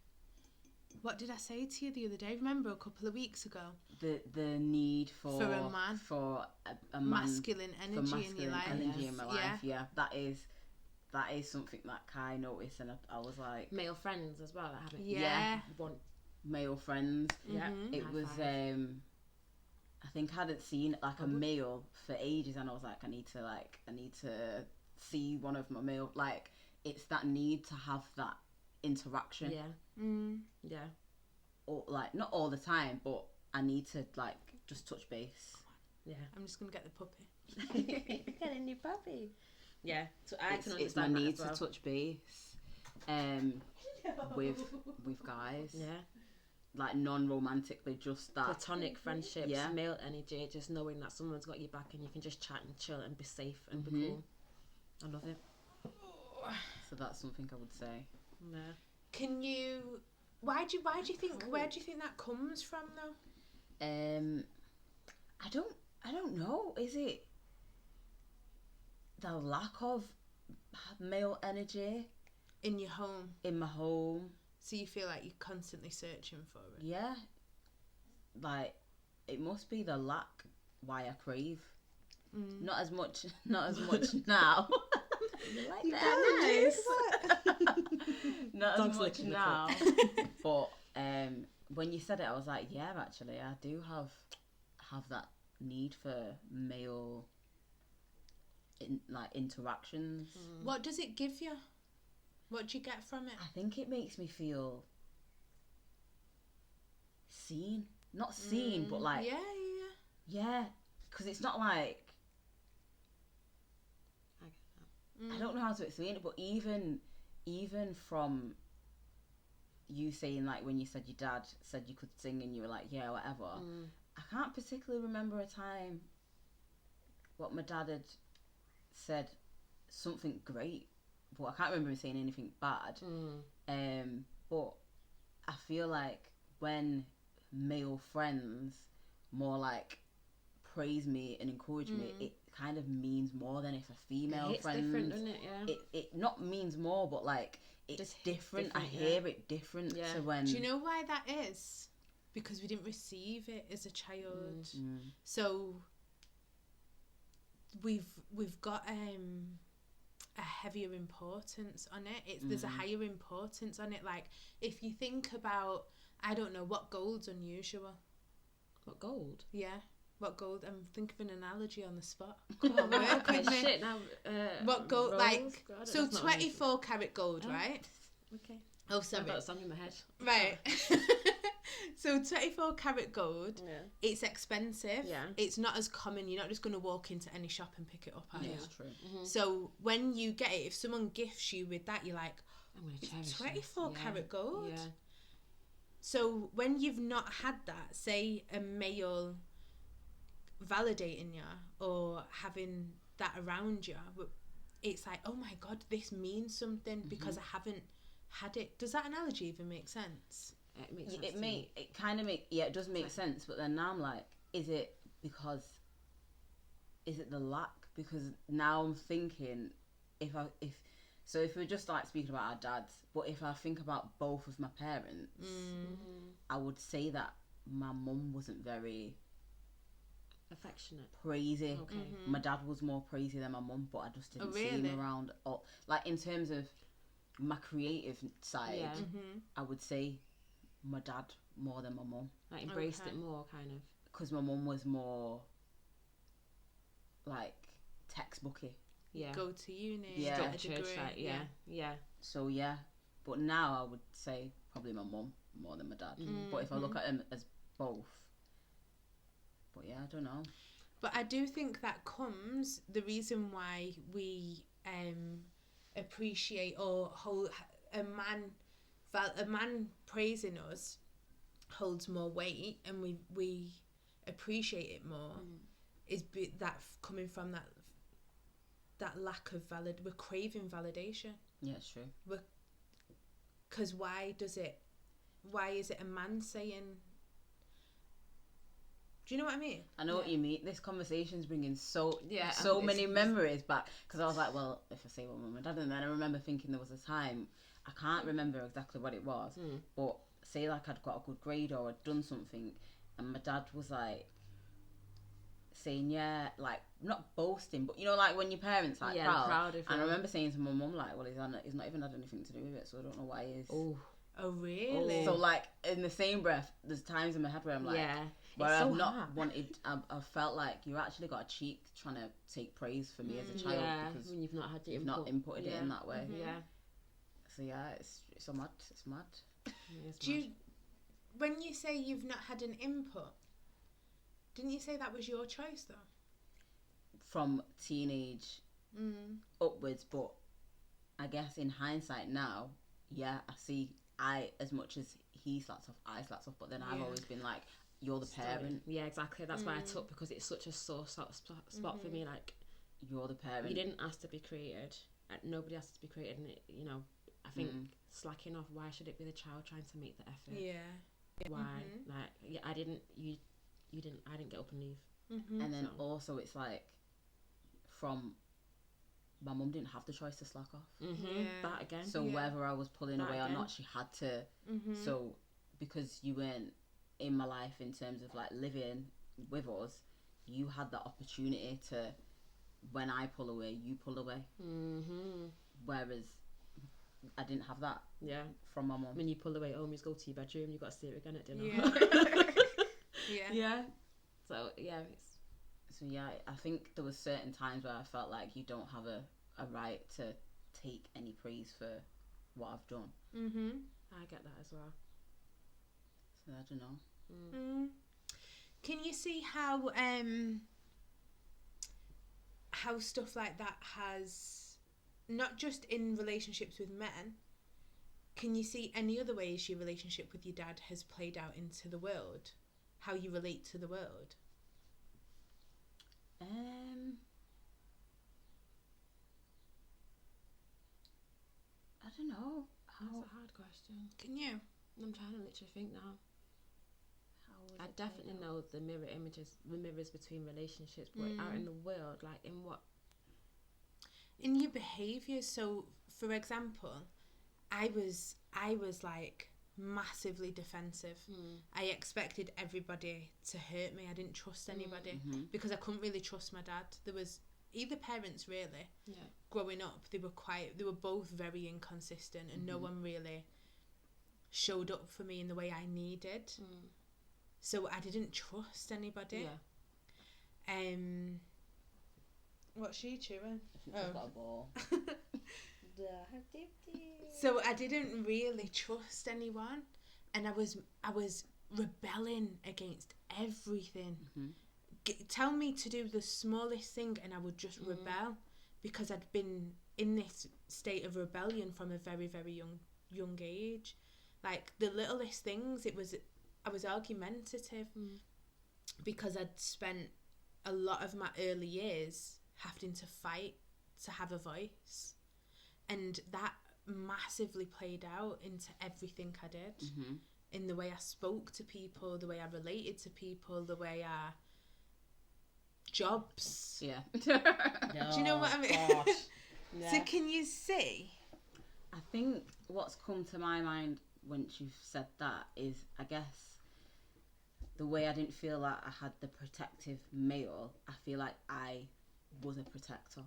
What did I say to you the other day? Remember a couple of weeks ago? The need for a man, for a man, masculine energy in your life. Energy in my life. Yeah, that is something that Kai noticed, and I was like, male friends as well. That want male friends. Yeah, it was. I think I hadn't seen like a male for ages, and I was like, I need to see one of my male. Like, it's that need to have that interaction. Yeah. Or like not all the time, but I need to like just touch base. Yeah. I'm just gonna get the puppy. Get a new puppy. Yeah. So I can understand it's my need that as well. to touch base. With guys. Yeah. Like non-romantically, just that platonic friendships, male energy, just knowing that someone's got your back and you can just chat and chill and be safe and be cool. I love it. So that's something I would say. Yeah. Can you? Why do you think? Where do you think that comes from, though? I don't know. Is it the lack of male energy in your home? In my home. So you feel like you're constantly searching for it? Yeah. Like, it must be the lack why I crave. Not as much now. You like that? Nice. Not as much now. But when you said it, I was like, yeah, actually, I do have that need for male interactions. What does it give you? What do you get from it? I think it makes me feel seen. Not seen, but like... Yeah, because it's not like... I don't know how to explain it, but even from you saying, like, when you said your dad said you could sing and you were like, yeah, whatever, I can't particularly remember a time what my dad had said something great, but I can't remember him saying anything bad. But I feel like when male friends more like praise me and encourage me, it kind of means more than if a female friend. It's different, doesn't it? Yeah. It not means more, but like it's different. I hear it different to when. Do you know why that is? Because we didn't receive it as a child, so we've got a heavier importance on it. There's a higher importance on it. Like, if you think about, I don't know, what gold's unusual? What gold? Yeah. What gold? I'm thinking of an analogy on the spot. Come on, okay, shit. Now, what gold? rose? Like, God, so that's not 24 karat gold, right? Okay. Oh, I've sorry. got something in my head. Right. So 24 karat gold, Yeah. it's expensive. Yeah. It's not as common. You're not just going to walk into any shop and pick it up, are you? That's true. Mm-hmm. So when you get it, if someone gifts you with that, you're like, I'm gonna cherish it's this. 24 karat gold. Yeah. So when you've not had that, say a male validating you or having that around you, it's like, oh my God, this means something because I haven't had it. Does that analogy even make sense? It makes sense. It kind of it does make sense, but then now I'm like, is it the lack? Because now I'm thinking, if we're just like speaking about our dads, but if I think about both of my parents, I would say that my mum wasn't very affectionate, praisey. Okay. My dad was more praisey than my mum, but I just didn't see really? him around. Like in terms of my creative side, Yeah. I would say my dad more than my mum. Like embraced it more, kind of. Because my mum was more like textbooky. Yeah. Go to uni, Yeah. get a Church, degree. like, yeah. So yeah, but now I would say probably my mum more than my dad. But if I look at them as both, but yeah, I don't know. But I do think that comes the reason why we appreciate or hold a man praising us holds more weight, and we appreciate it more. Is that coming from that lack of we're craving validation. Yeah, it's true. Because why is it a man saying? Do you know what I mean? I know what you mean. This conversation's bringing so and many memories back, because I was like, well, if I say what mum and dad, and then I remember thinking there was a time, I can't remember exactly what it was, but say like I'd got a good grade or I'd done something, and my dad was like saying, yeah, like not boasting, but you know, like when your parents like proud of and I remember saying to my mum like, well, he's not even had anything to do with it, so I don't know why he is. Oh really? So like in the same breath, there's times in my head where I'm like, where I've not wanted, I've felt like you actually got a cheek trying to take praise for me as a child, because when you've not had you've not inputted it in that way. So yeah, it's so mad. It's mad. Do you, when you say you've not had an input, didn't you say that was your choice though? From teenage upwards, but I guess in hindsight now, yeah, I see. As much as he slacks off, I slacks off, but then I've always been like, you're the parent. Yeah, exactly. That's why I took, because it's such a sore spot for me. Like, you're the parent. You didn't ask to be created. Nobody asked to be created, and you know, I think slacking off. Why should it be the child trying to make the effort? Yeah. Why? Like, yeah, I didn't get up and leave. And then also, it's like, from my mum didn't have the choice to slack off. That again. So whether I was pulling away or not, she had to. So because you weren't in my life in terms of like living with us, you had the opportunity to, when I pull away, you pull away. Whereas I didn't have that. Yeah. From my mum. When you pull away, you just go to your bedroom. You got to see it again at dinner. Yeah. So yeah. So yeah, I think there was certain times where I felt like you don't have a right to take any praise for what I've done. I get that as well. So I don't know. Can you see how stuff like that has, not just in relationships with men, can you see any other ways your relationship with your dad has played out into the world? How you relate to the world? I don't know. That's a hard question. Can you? I'm trying to literally think now. I definitely know the mirrors between relationships, but out in the world, like in what? In your behaviour. So, for example, I was like massively defensive. I expected everybody to hurt me. I didn't trust anybody because I couldn't really trust my dad. There was either parents really. Growing up, they were both very inconsistent, and no one really showed up for me in the way I needed. So I didn't trust anybody. What's she chewing? I've got a ball. So I didn't really trust anyone, and I was rebelling against everything. Tell me to do the smallest thing and I would just rebel, because I'd been in this state of rebellion from a very, very young age. Like the littlest things, I was argumentative because I'd spent a lot of my early years having to fight to have a voice, and that massively played out into everything I did, in the way I spoke to people, the way I related to people, the way I jobs. Yeah. Do you know what I mean? Yeah. So can you see? I think what's come to my mind once you've said that is, I guess, the way I didn't feel like I had the protective male, I feel like I was a protector.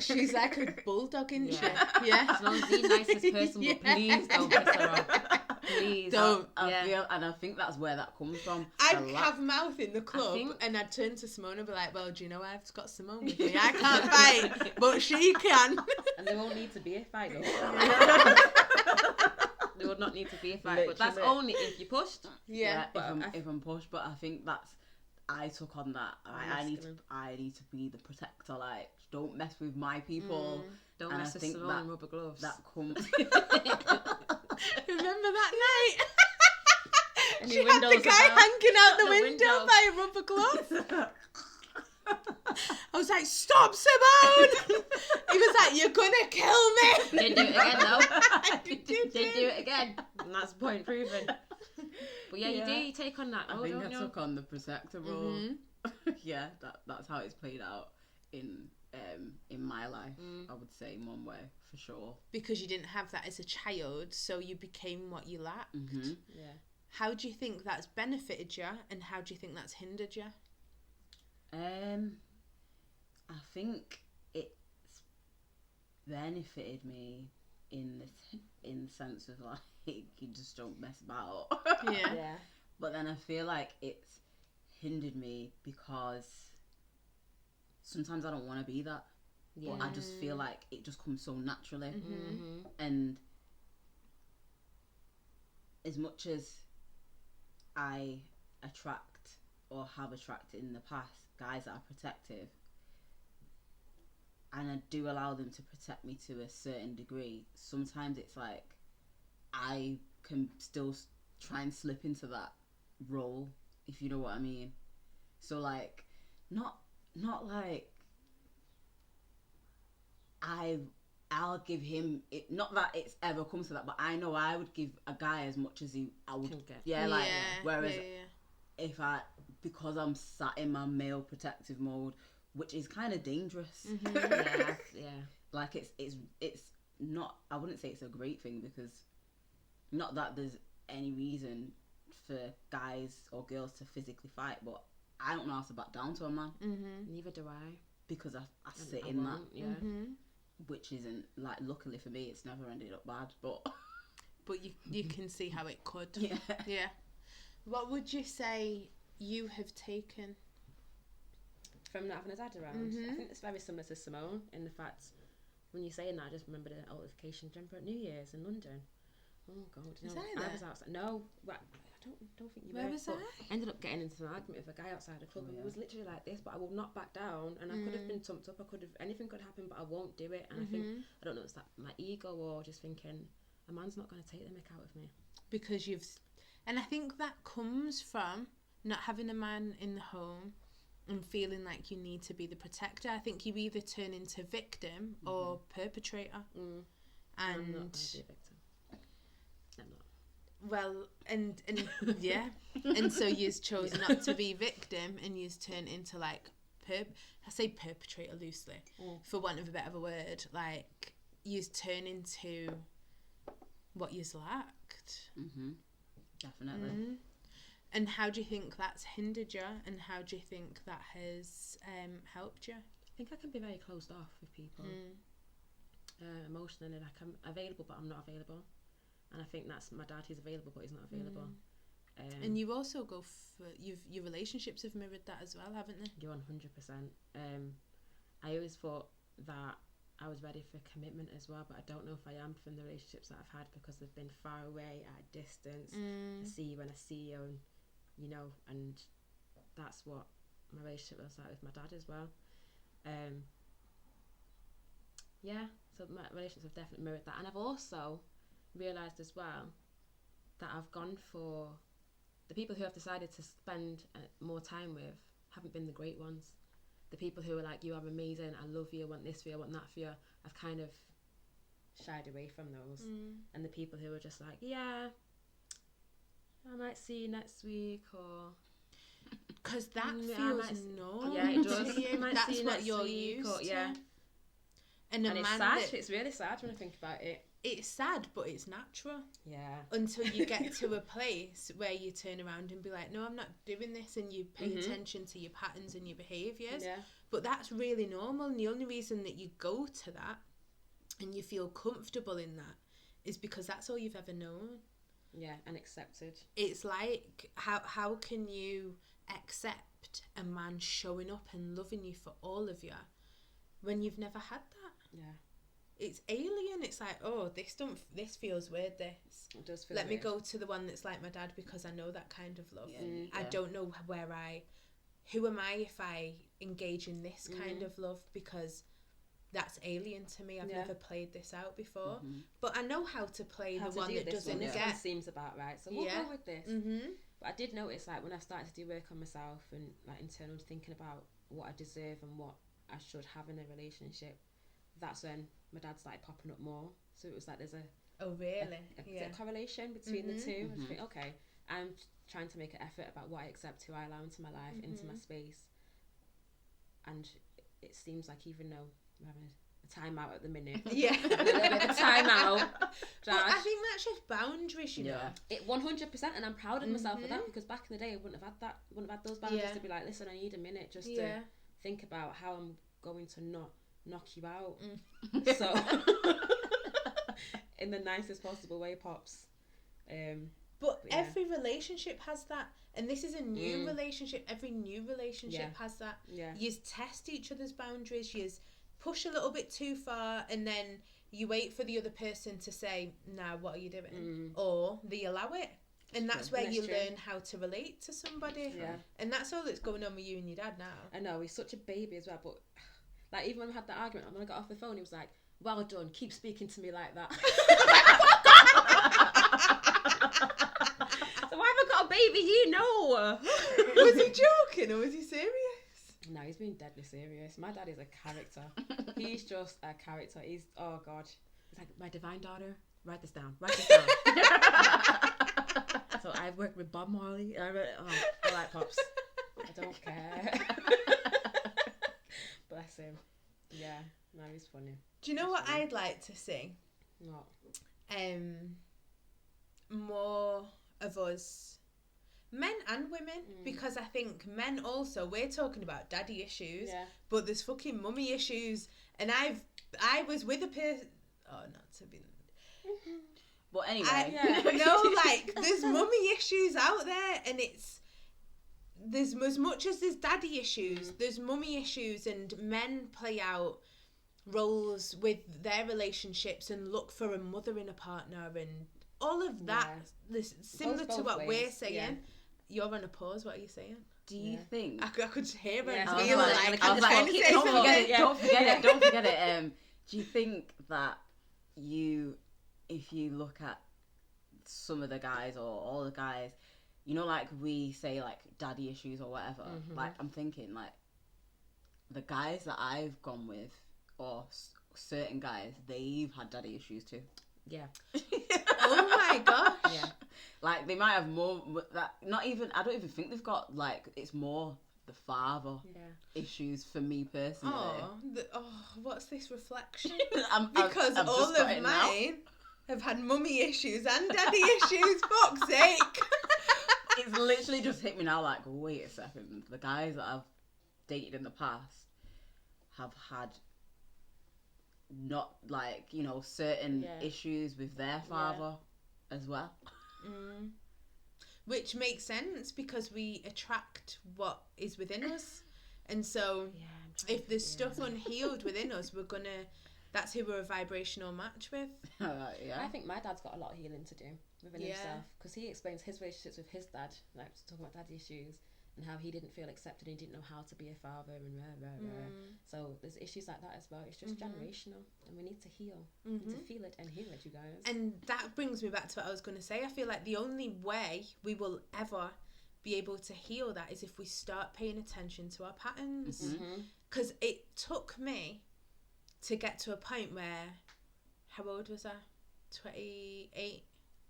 She's like a bulldog, isn't she? Yeah. As long as the nicest person, but please don't piss her off. Please Don't. I feel, and I think that's where that comes from. I'd have mouth in the club and I'd turn to Symone and be like, well, do you know I've got Symone with me? I can't fight, but she can. And there won't need to be a fight though. There would not need to be a fight, but that's only if you pushed. Yeah. If I'm pushed, but I think I took on that. I need to be the protector. Like, don't mess with my people. Don't mess with Symone and rubber gloves. That comes. Remember that night? Any She had the guy hanging out the window by a rubber glove. I was like, stop, Symone! He was like, you're gonna kill me. Didn't do it again though. Didn't do it again. And that's point proven. But yeah, you take on that. I think I took on the protector role. Yeah, that's how it's played out in my life. I would say in one way, for sure. Because you didn't have that as a child, so you became what you lacked. Yeah. How do you think that's benefited you, and how do you think that's hindered you? I think it's benefited me in the sense of like, you just don't mess about. Yeah. But then I feel like it's hindered me because sometimes I don't want to be that. Yeah. But I just feel like it just comes so naturally. And as much as I attract or have attracted in the past guys that are protective, and I do allow them to protect me to a certain degree, sometimes it's like I can still try and slip into that role, if you know what I mean. So like, not like I'll give him it, not that it's ever comes to that, but I know I would give a guy as much as I would get. Whereas if because I'm sat in my male protective mode, which is kind of dangerous. Like it's not, I wouldn't say it's a great thing, because not that there's any reason for guys or girls to physically fight, but I don't know how to back down to a man. Neither do I, because I sit in that. Which isn't, like, luckily for me, it's never ended up bad, but you can see how it could. Yeah. What would you say you have taken from not having a dad around? I think it's very similar to Symone in the fact, when you're saying that, I just remember the altercation. Do you remember at New Year's in London? Oh God, was I there? I was outside. No, I don't think you were. Where was I? I ended up getting into an argument with a guy outside the club, and it was literally like this. But I will not back down, and I could have been tumped up. Anything could happen, but I won't do it. And I think, I don't know, it's that my ego or just thinking a man's not going to take the mick out of me, because and I think that comes from not having a man in the home and feeling like you need to be the protector. I think you either turn into victim or perpetrator. And I'm not going to be a victim. I'm not. Well, and yeah, and so you chose not to be victim, and you turn into like I say perpetrator loosely, for want of a better word. Like you turn into what you's lacked. Definitely. And how do you think that's hindered you, and how do you think that has helped you? I think I can be very closed off with people, emotionally. Like I'm available, but I'm not available. And I think that's my dad. He's available, but he's not available. And you also go for your relationships have mirrored that as well, haven't they? You're 100%. I always thought that I was ready for commitment as well, but I don't know if I am from the relationships that I've had because they've been far away at a distance. I see you when I see you, and you know, and that's what my relationship was like with my dad as well. So my relationships have definitely mirrored that, and I've also realised as well that I've gone for the people who I've decided to spend more time with haven't been the great ones. The people who are like, you are amazing, I love you, I want this for you, I want that for you, I've kind of shied away from those. And the people who are just like, yeah, I might see you next week, or... Because that feels normal. Yeah, it does. That's what you're used to. Yeah. And it's sad. It's really sad when I think about it. It's sad, but it's natural. Yeah. Until you get to a place where you turn around and be like, no, I'm not doing this, and you pay attention to your patterns and your behaviours. Yeah. But that's really normal, and the only reason that you go to that and you feel comfortable in that is because that's all you've ever known. Yeah, and accepted. It's like, how can you accept a man showing up and loving you for all of you when you've never had that? Yeah. It's alien. It's like, oh, this feels weird, this. It does feel Let weird. me go to the one that's like my dad because I know that kind of love. Yeah. I don't know who am I if I engage in this kind of love, because that's alien to me. I've never played this out before. But I know how to play the one that doesn't This get... one seems about right, so we'll go with this. But I did notice, like, when I started to do work on myself and like internal thinking about what I deserve and what I should have in a relationship, that's when my dad started popping up more. So it was like there's a correlation between the two. I just think, okay, I'm trying to make an effort about what I accept, who I allow into my life, into my space. And it seems like even though we're having a time out at the minute, a little bit of a time out. I think that's just boundaries, you know. It 100%, and I'm proud of myself for that, because back in the day I wouldn't have had that. Wouldn't have had those boundaries to be like, listen, I need a minute just to think about how I'm going to not knock you out. So in the nicest possible way, pops. But every relationship has that, and this is a new relationship. Every new relationship has that. You test each other's boundaries. You push a little bit too far, and then you wait for the other person to say, "Nah, what are you doing?" Or they allow it, and that's where you learn how to relate to somebody. And that's all that's going on with you and your dad now. I know, he's such a baby as well, but like even when we had that argument, when I got off the phone, he was like, "Well done, keep speaking to me like that." So why have I got a baby here? No. Was he joking or was he serious? No, he's being deadly serious. My dad is a character. He's just a character. He's, oh God. He's like, my divine daughter, write this down. So I've worked with Bob Marley. I like Pops. I don't care. Bless him. Yeah, no, he's funny. Do you know what I'd like to see? What? More of us, men and women, because I think men also, we're talking about daddy issues, but there's fucking mummy issues, and I was with a person, not to be, but anyway, like there's mummy issues out there, and there's as much as there's daddy issues, there's mummy issues, and men play out roles with their relationships and look for a mother in a partner and all of that. This similar to what we're saying. You're on a pause. What are you saying? Do you think I could hear it? Don't forget it. Do you think that if you look at some of the guys or all the guys, you know, like we say like daddy issues or whatever, like I'm thinking like the guys that I've gone with, or certain guys, they've had daddy issues too. Yeah. Oh my gosh. Yeah. Like they might have more that. Not even. I don't even think they've got like. It's more the father issues for me personally. What's this reflection? Because all of mine have had mummy issues and daddy issues. Fuck's sake. It's literally just hit me now. Like, wait a second. The guys that I've dated in the past have had not like, you know, certain issues with their father as well. which makes sense because we attract what is within us. And so if there's stuff unhealed within us, that's who we're a vibrational match with. I think my dad's got a lot of healing to do within himself, because he explains his relationships with his dad, like talking about daddy issues and how he didn't feel accepted and he didn't know how to be a father and so there's issues like that as well. It's just generational, and we need to heal. We need to feel it and heal it, you guys. And that brings me back to what I was going to say. I feel like the only way we will ever be able to heal that is if we start paying attention to our patterns. Because it took me to get to a point where, how old was I? 28? I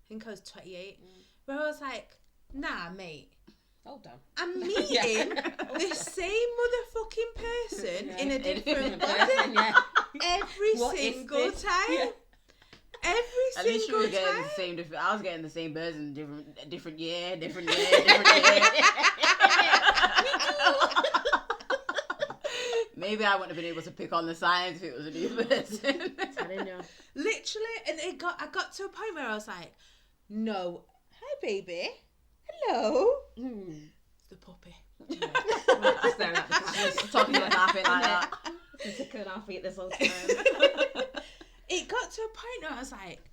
think I was 28. Where I was like, nah, mate. Hold on. I'm meeting the same motherfucking person in a different body every single time. Every At least you single were getting time. the same. I was getting the same person, different year. Maybe I wouldn't have been able to pick on the signs if it was a new person. I didn't know. Literally, and I got to a point where I was like, no, hi baby, hello. The puppy. Talking about laughing like that. Been tickling our feet this whole time. It got to a point where I was like,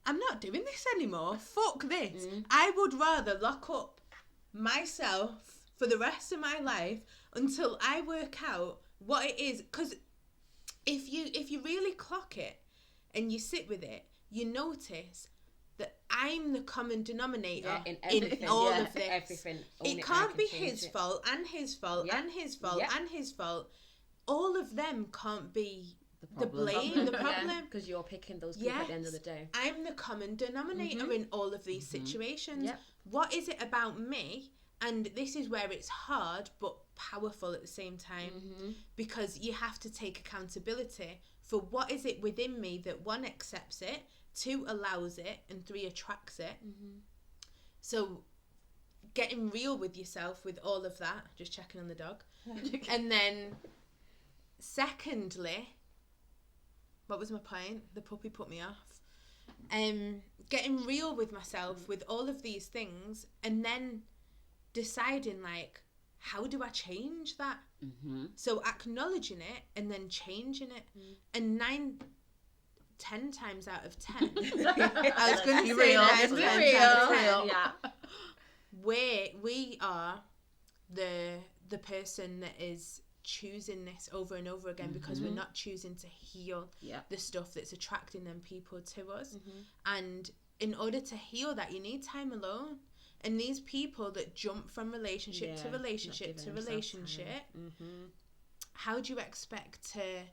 I'm not doing this anymore. Fuck this. I would rather lock up myself for the rest of my life until I work out what it is. Because if you really clock it and you sit with it, you notice that I'm the common denominator in all of this. Everything. It can't be his fault and his fault and his fault and his fault. All of them can't be the blame, the problem. Because you're picking those people at the end of the day. I'm the common denominator in all of these situations. What is it about me? And this is where it's hard but powerful at the same time, because you have to take accountability for what is it within me that 1, accepts it, 2, allows it, and 3, attracts it. So getting real with yourself with all of that, just checking on the dog. And then secondly, what was my point? The puppy put me off. Getting real with myself with all of these things, and then deciding, like, how do I change that? So acknowledging it and then changing it. And 10 times out of 10, I was going to say 9 times out of 10, we are the person that is choosing this over and over again, because we're not choosing to heal the stuff that's attracting them people to us. And in order to heal that, you need time alone. And these people that jump from relationship to relationship to relationship, how do you expect to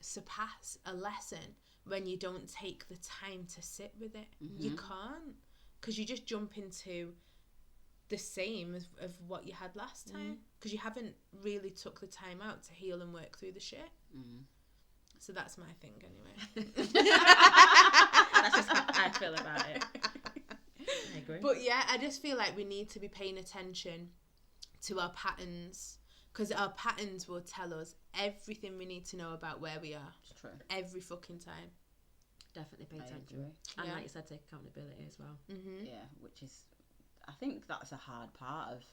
surpass a lesson when you don't take the time to sit with it? You can't, because you just jump into the same of what you had last time, because you haven't really took the time out to heal and work through the shit. So that's my thing anyway. That's just how I feel about it. I agree. But yeah, I just feel like we need to be paying attention to our patterns, because our patterns will tell us everything we need to know about where we are. It's true. Every fucking time. Definitely pay attention. And like you said, take accountability as well. Yeah, which is, I think that's a hard part of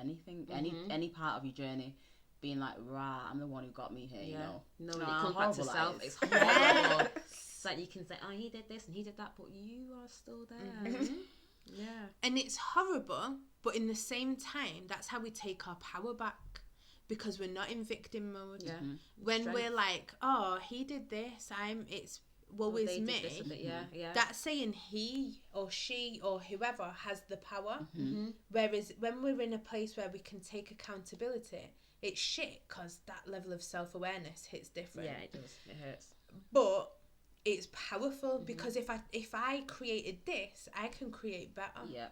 anything, any part of your journey, being like, right, I'm the one who got me here, you know. No, when it comes back to self, it's horrible. It's like you can say, oh, he did this and he did that, but you are still there. Yeah. And it's horrible, but in the same time, that's how we take our power back, because we're not in victim mode. Yeah. When Strength. we're like, oh, he did this, it's woe is me. Yeah. That's saying he or she or whoever has the power. Whereas when we're in a place where we can take accountability, it's shit, because that level of self-awareness hits different. Yeah, it does. It hurts. But it's powerful, because if I created this, I can create better. Yeah.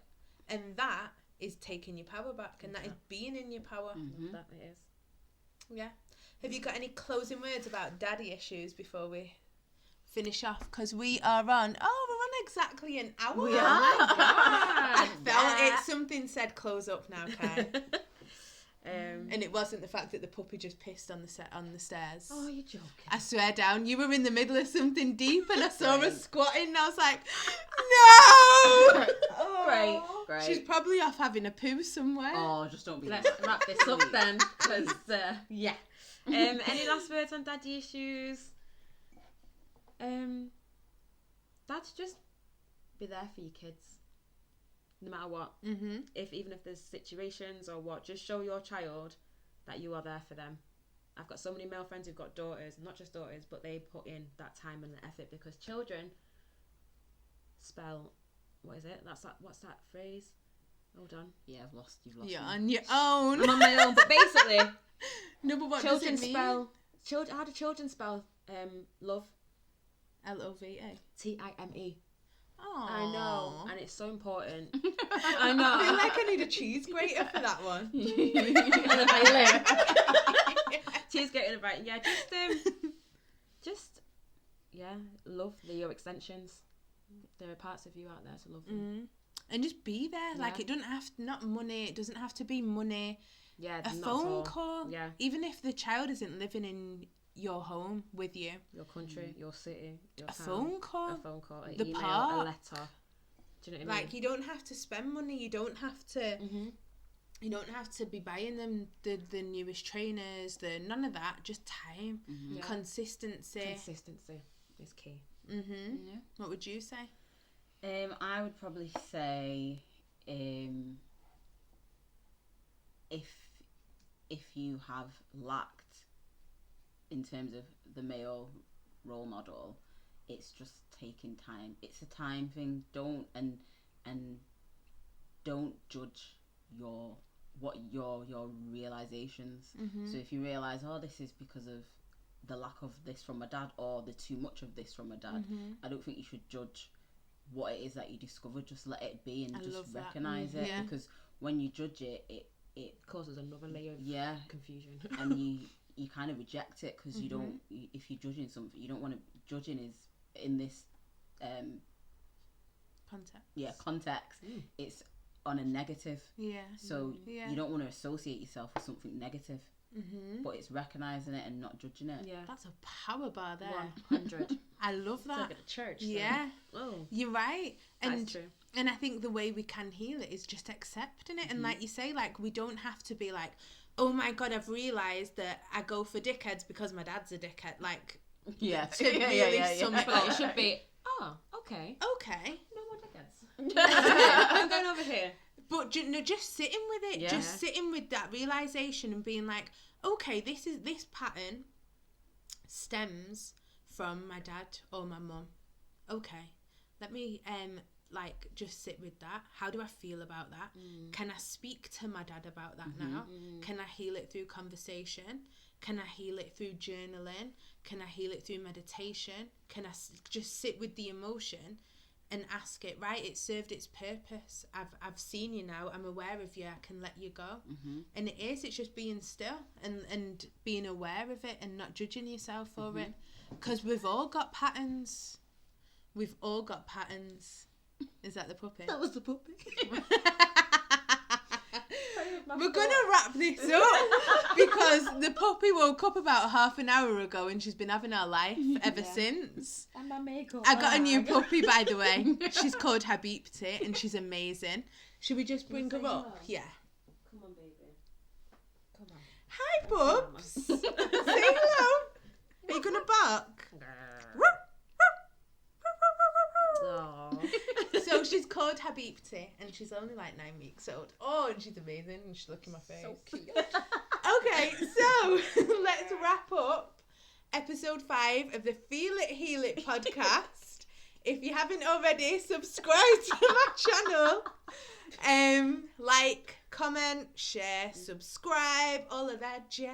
And that is taking your power back, and that is being in your power. That it is. Yeah. Have you got any closing words about daddy issues before we finish off? Because we're on exactly an hour. We are. I felt it. Something said close up now, Kai. And it wasn't the fact that the puppy just pissed on the stairs. Oh, you're joking. I swear down, you were in the middle of something deep, and I saw her squatting, and I was like, no! right? She's probably off having a poo somewhere. Oh, just don't be. Let's wrap this up then, because yeah. Any last words on daddy issues? Dads, just be there for your kids, no matter what. Mm-hmm. Even if there's situations or what, just show your child that you are there for them. I've got so many male friends who've got daughters, not just daughters, but they put in that time and the effort, because children spell, what is it? What's that phrase? Hold on. Yeah, you've lost me. You're on your own. I'm on my own, but basically, No, but what children does it mean? spell. How do children spell love? L-O-V-A. T-I-M-E. Oh, I know, and it's so important. I know. I feel like I need a cheese grater for that one. Cheese grater and a violin. Yeah, just love your extensions. There are parts of you out there to love them. And just be there. Yeah. Like, it doesn't have not money. It doesn't have to be money. Yeah, A not phone at all. call. Yeah, Even if the child isn't living in your home with you. your country, your city, your A town. phone call. A phone call, an The email, park. a letter. Do you know what I mean? Like, you don't have to spend money. You don't have to. You don't have to be buying them the newest trainers. None of that. Just time, Yeah. consistency. Consistency is key. Yeah. What would you say? I would probably say, if you have lacked in terms of the male role model, it's just taking time. It's a time thing. Don't judge your realizations. So if you realize, oh, this is because of the lack of this from my dad, or the too much of this from my dad, I don't think you should judge what it is that you discover. Just let it be, and just recognize it. Yeah. Because when you judge it, it Causes another layer of confusion. and you kind of reject it, because you don't. If you're judging something, you don't want to. Judging is in this context. It's on a negative. So you don't want to associate yourself with something negative. But it's recognizing it and not judging it. Yeah, That's a power bar there. 100. I love that. Like at a church. Yeah. Oh, You're right. that's And true. and I think the way we can heal it is just accepting it. And like you say, like, we don't have to be like, oh my God, I've realised that I go for dickheads because my dad's a dickhead. Like, Yeah. to really sum it But up. it should be, oh, okay. Okay. No more dickheads. I'm going over here. But just sitting with it, Yeah. just sitting with that realisation and being like, okay, this pattern stems from my dad or my mum. Okay, let me like just sit with that. How do I feel about that? Can I speak to my dad about that now? Can I heal it through conversation? Can I heal it through journaling? Can I heal it through meditation? Can I just sit with the emotion and ask it, right, it served its purpose. I've seen you now. I'm aware of you. I can let you go. And it's just being still and being aware of it and not judging yourself for it. Because we've all got patterns. We've all got patterns. Is that the puppy? That was the puppy. We're going to wrap this up because the puppy woke up about half an hour ago and she's been having her life ever since. And my makeup. I got a new puppy, by the way. She's called Habibti and she's amazing. Should we just bring her up? Yeah. Come on, baby. Come on. Hi, Bubs. Say hello. Are you going to bark? Oh. So she's called Habibti and she's only like 9 weeks old. Oh, and she's amazing and she's looking my face. So cute. Okay, so let's wrap up episode 5 of the Feel It, Heal It podcast. If you haven't already, subscribe to my channel. Like, comment, share, subscribe, all of that jazz.